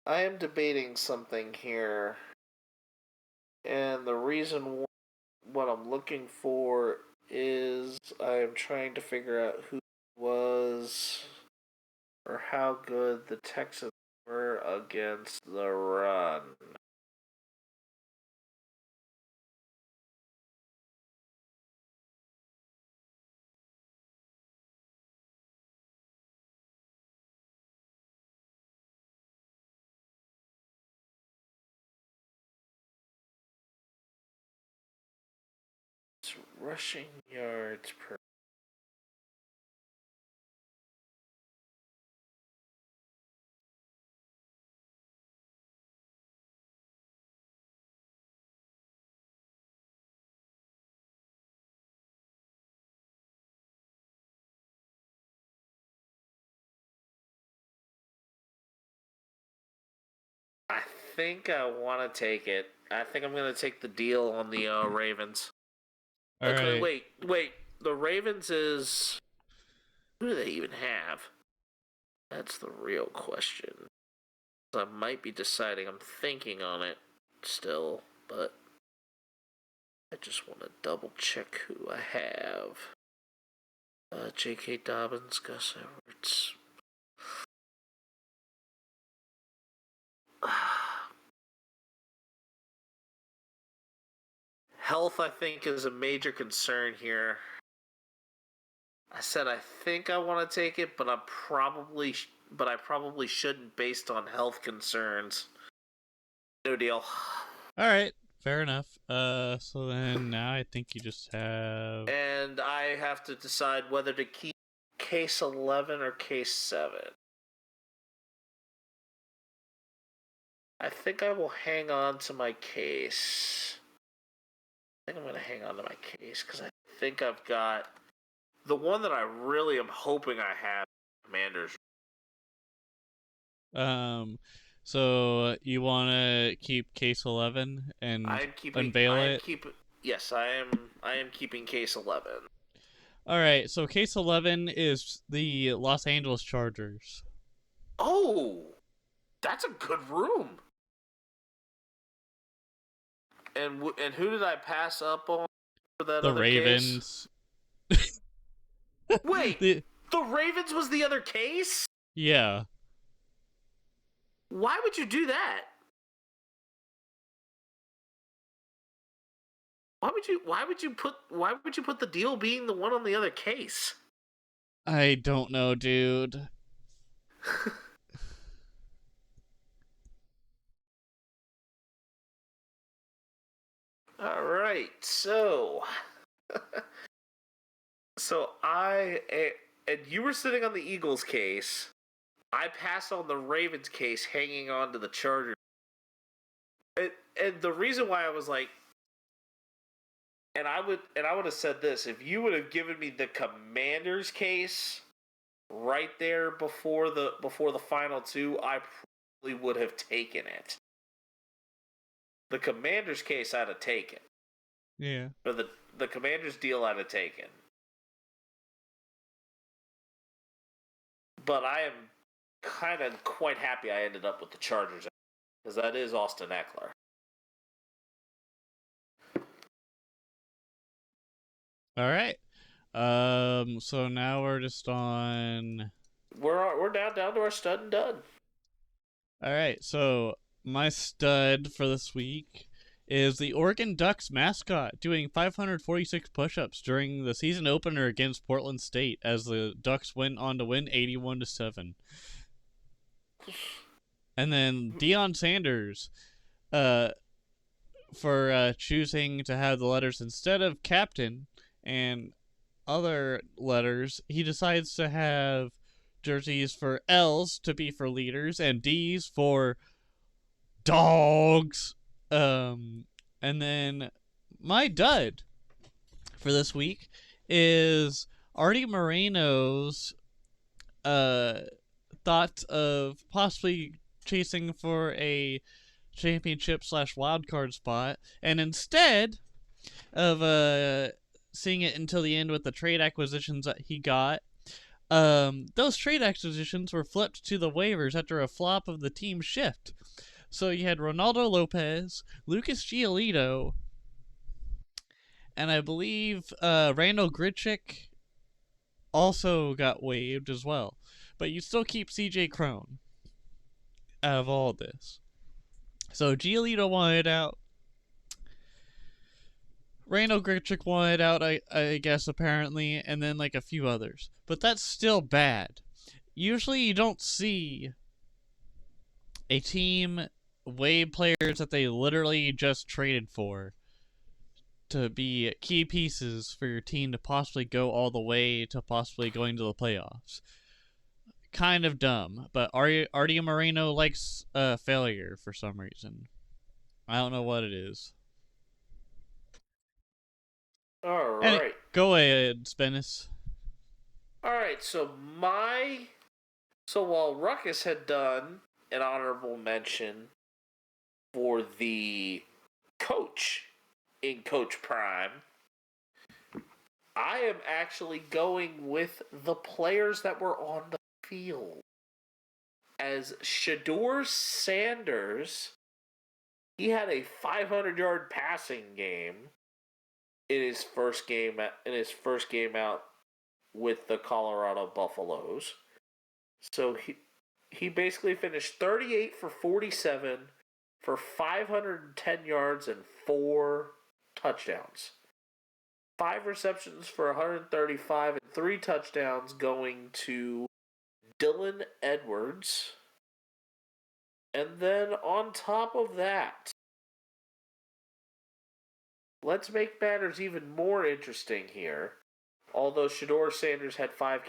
am debating something here, and the reason what I'm looking for is I am trying to figure out who was or how good the Texans were against the run. It's rushing yards per. I think I want to take it. I think I'm going to take the deal on the Ravens. All right. Wait. The Ravens is. Who do they even have? That's the real question. I might be deciding. I'm thinking on it still, but I just want to double check who I have. J.K. Dobbins, Gus Edwards. Health, I think, is a major concern here. I said I think I want to take it, but I probably shouldn't based on health concerns. No deal. All right. Fair enough. So then now I think you just have. And I have to decide whether to keep case 11 or case 7. I think I will hang on to my case. I think I'm going to hang on to my case because I think I've got the one that I really am hoping I have. Commanders. So you want to keep case 11 and unveil it? Yes, I am keeping case 11. All right. So case 11 is the Los Angeles Chargers. Oh, that's a good room. And who did I pass up on for that The other Ravens. Case? Wait, the Ravens was the other case? Yeah. Why would you do that? Why would you put the deal being the one on the other case? I don't know, dude. All right, so and you were sitting on the Eagles case. I passed on the Ravens case, hanging on to the Chargers. And the reason why I was like, and I would have said this, if you would have given me the Commanders case right there before the final two, I probably would have taken it. The Commanders case I'd have taken. Yeah. Or the Commanders deal I'd have taken. But I am kind of quite happy I ended up with the Chargers, because that is Austin Eckler. All right. So now we're just on. We're down to our stud and dud. All right. So my stud for this week is the Oregon Ducks mascot doing 546 push-ups during the season opener against Portland State as the Ducks went on to win 81-7. And then Deion Sanders, for choosing to have the letters instead of captain and other letters, he decides to have jerseys for L's to be for leaders and D's for dogs. And then my dud for this week is Artie Moreno's thought of possibly chasing for a championship / wild card spot, and instead of seeing it until the end with the trade acquisitions that he got, those trade acquisitions were flipped to the waivers after a flop of the team shift. So you had Ronaldo Lopez, Lucas Giolito, and I believe Randall Grichuk also got waived as well. But you still keep CJ Crone out of all this. So Giolito wanted out. Randall Grichuk wanted out, I guess, apparently, and then like a few others. But that's still bad. Usually you don't see a team waive players that they literally just traded for to be key pieces for your team to possibly go all the way to possibly going to the playoffs. Kind of dumb, but Artie Moreno likes failure for some reason. I don't know what it is. All right. Go ahead, Spennis. All right, so while Ruckus had done an honorable mention for the coach in Coach Prime, I am actually going with the players that were on the field. As Shedeur Sanders, he had a 500-yard passing game in his first game out with the Colorado Buffaloes. So he basically finished 38 for 47 for 510 yards and 4 touchdowns. 5 receptions for 135 and 3 touchdowns going to Dylan Edwards. And then on top of that, let's make matters even more interesting here. Although Shedeur Sanders had 5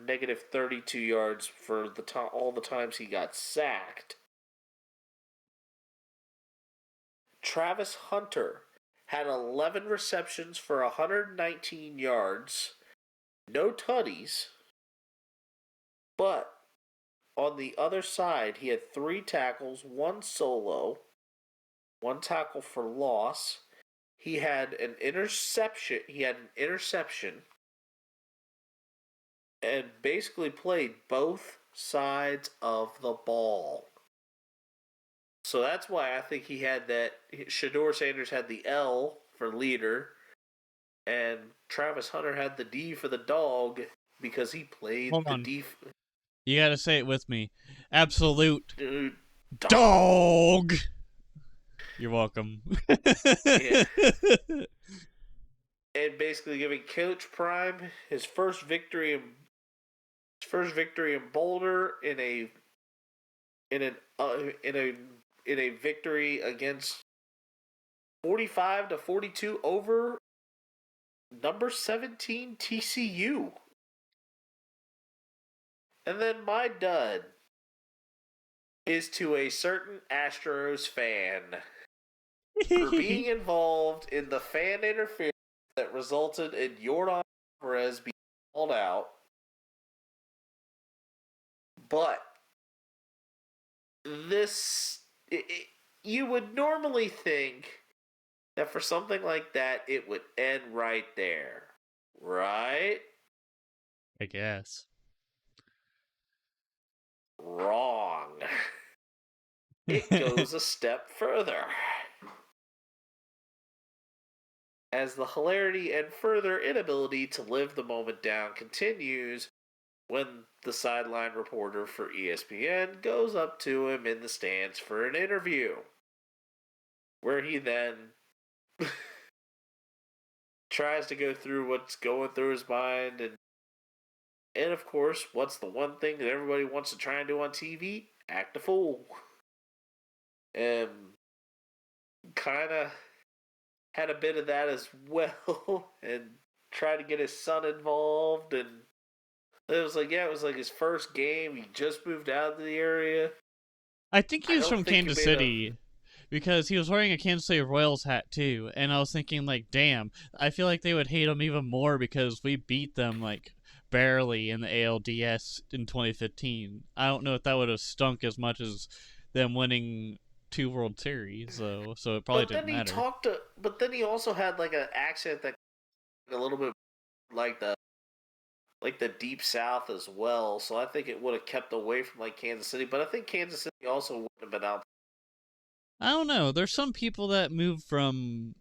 negative 32 yards for all the times he got sacked, Travis Hunter had 11 receptions for 119 yards, no tutties, but on the other side, he had 3 tackles, 1 solo, 1 tackle for loss. He had an interception. And basically played both sides of the ball. So that's why I think he had that. Shedeur Sanders had the L for leader, and Travis Hunter had the D for the dog because he played Hold the on. D. You gotta say it with me. Absolute dog. You're welcome. Yeah. And basically giving Coach Prime his first victory in Boulder in a victory against 45-42 over number 17 TCU. And then my dud is to a certain Astros fan. for being involved in the fan interference that resulted in Yordan Alvarez being called out. But you would normally think that for something like that, it would end right there, right? I guess. Wrong. It goes a step further. As the hilarity and further inability to live the moment down continues, when the sideline reporter for ESPN goes up to him in the stands for an interview, where he then tries to go through what's going through his mind, and of course, what's the one thing that everybody wants to try and do on TV? Act a fool. And kind of had a bit of that as well, and tried to get his son involved, and it was like his first game. He just moved out to the area. I think he was from Kansas City because he was wearing a Kansas City Royals hat too, and I was thinking like, damn, I feel like they would hate him even more because we beat them like barely in the ALDS in 2015. I don't know if that would have stunk as much as them winning 2 World Series, though, so it probably didn't matter. But then he also had like an accent that a little bit like the deep south as well. So I think it would have kept away from like Kansas City. But I think Kansas City also wouldn't have been out. I don't know. There's some people that move from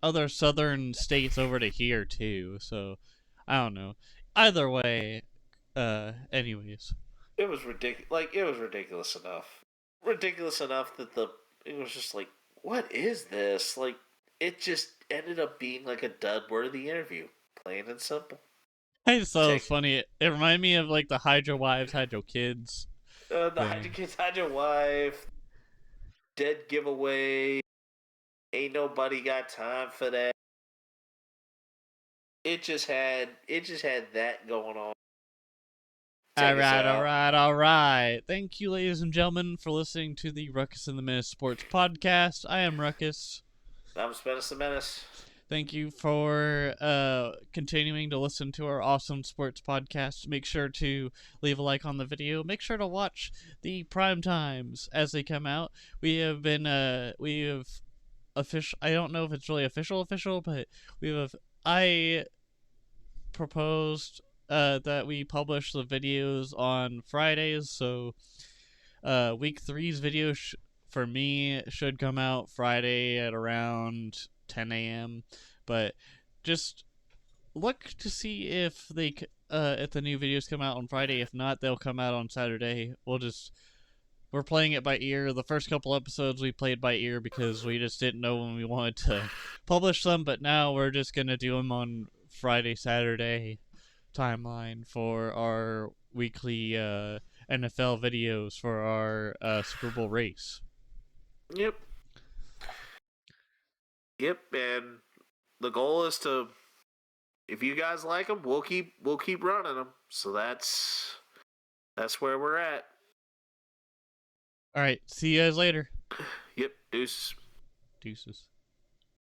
other southern states over to here too. So I don't know. Either way, anyways. It was ridiculous. Like, it was ridiculous enough. Ridiculous enough that it was just like, what is this? Like, it just ended up being like a dud-worthy interview. Plain and simple. I just thought it was funny. It reminded me of like the Hydro Wives, Hydro Kids. The Hydro Kids, Hydro Wife, dead giveaway, ain't nobody got time for that. It just had that going on. All right. Thank you, ladies and gentlemen, for listening to the Ruckus and The Menace Sports Podcast. I am Ruckus. I'm Ruckus and The Menace. Thank you for continuing to listen to our awesome sports podcast. Make sure to leave a like on the video. Make sure to watch the prime times as they come out. I don't know if it's really official, but I proposed that we publish the videos on Fridays, so week 3's video for me should come out Friday at around 10 a.m. But just look to see if the new videos come out on Friday. If not, they'll come out on Saturday. We're playing it by ear. The first couple episodes we played by ear because we just didn't know when we wanted to publish them, but now we're just gonna do them on Friday, Saturday timeline for our weekly NFL videos for our Super Bowl race. Yep, and the goal is to, if you guys like them, we'll keep running them. So that's where we're at. All right, see you guys later. Yep, deuces. Deuces.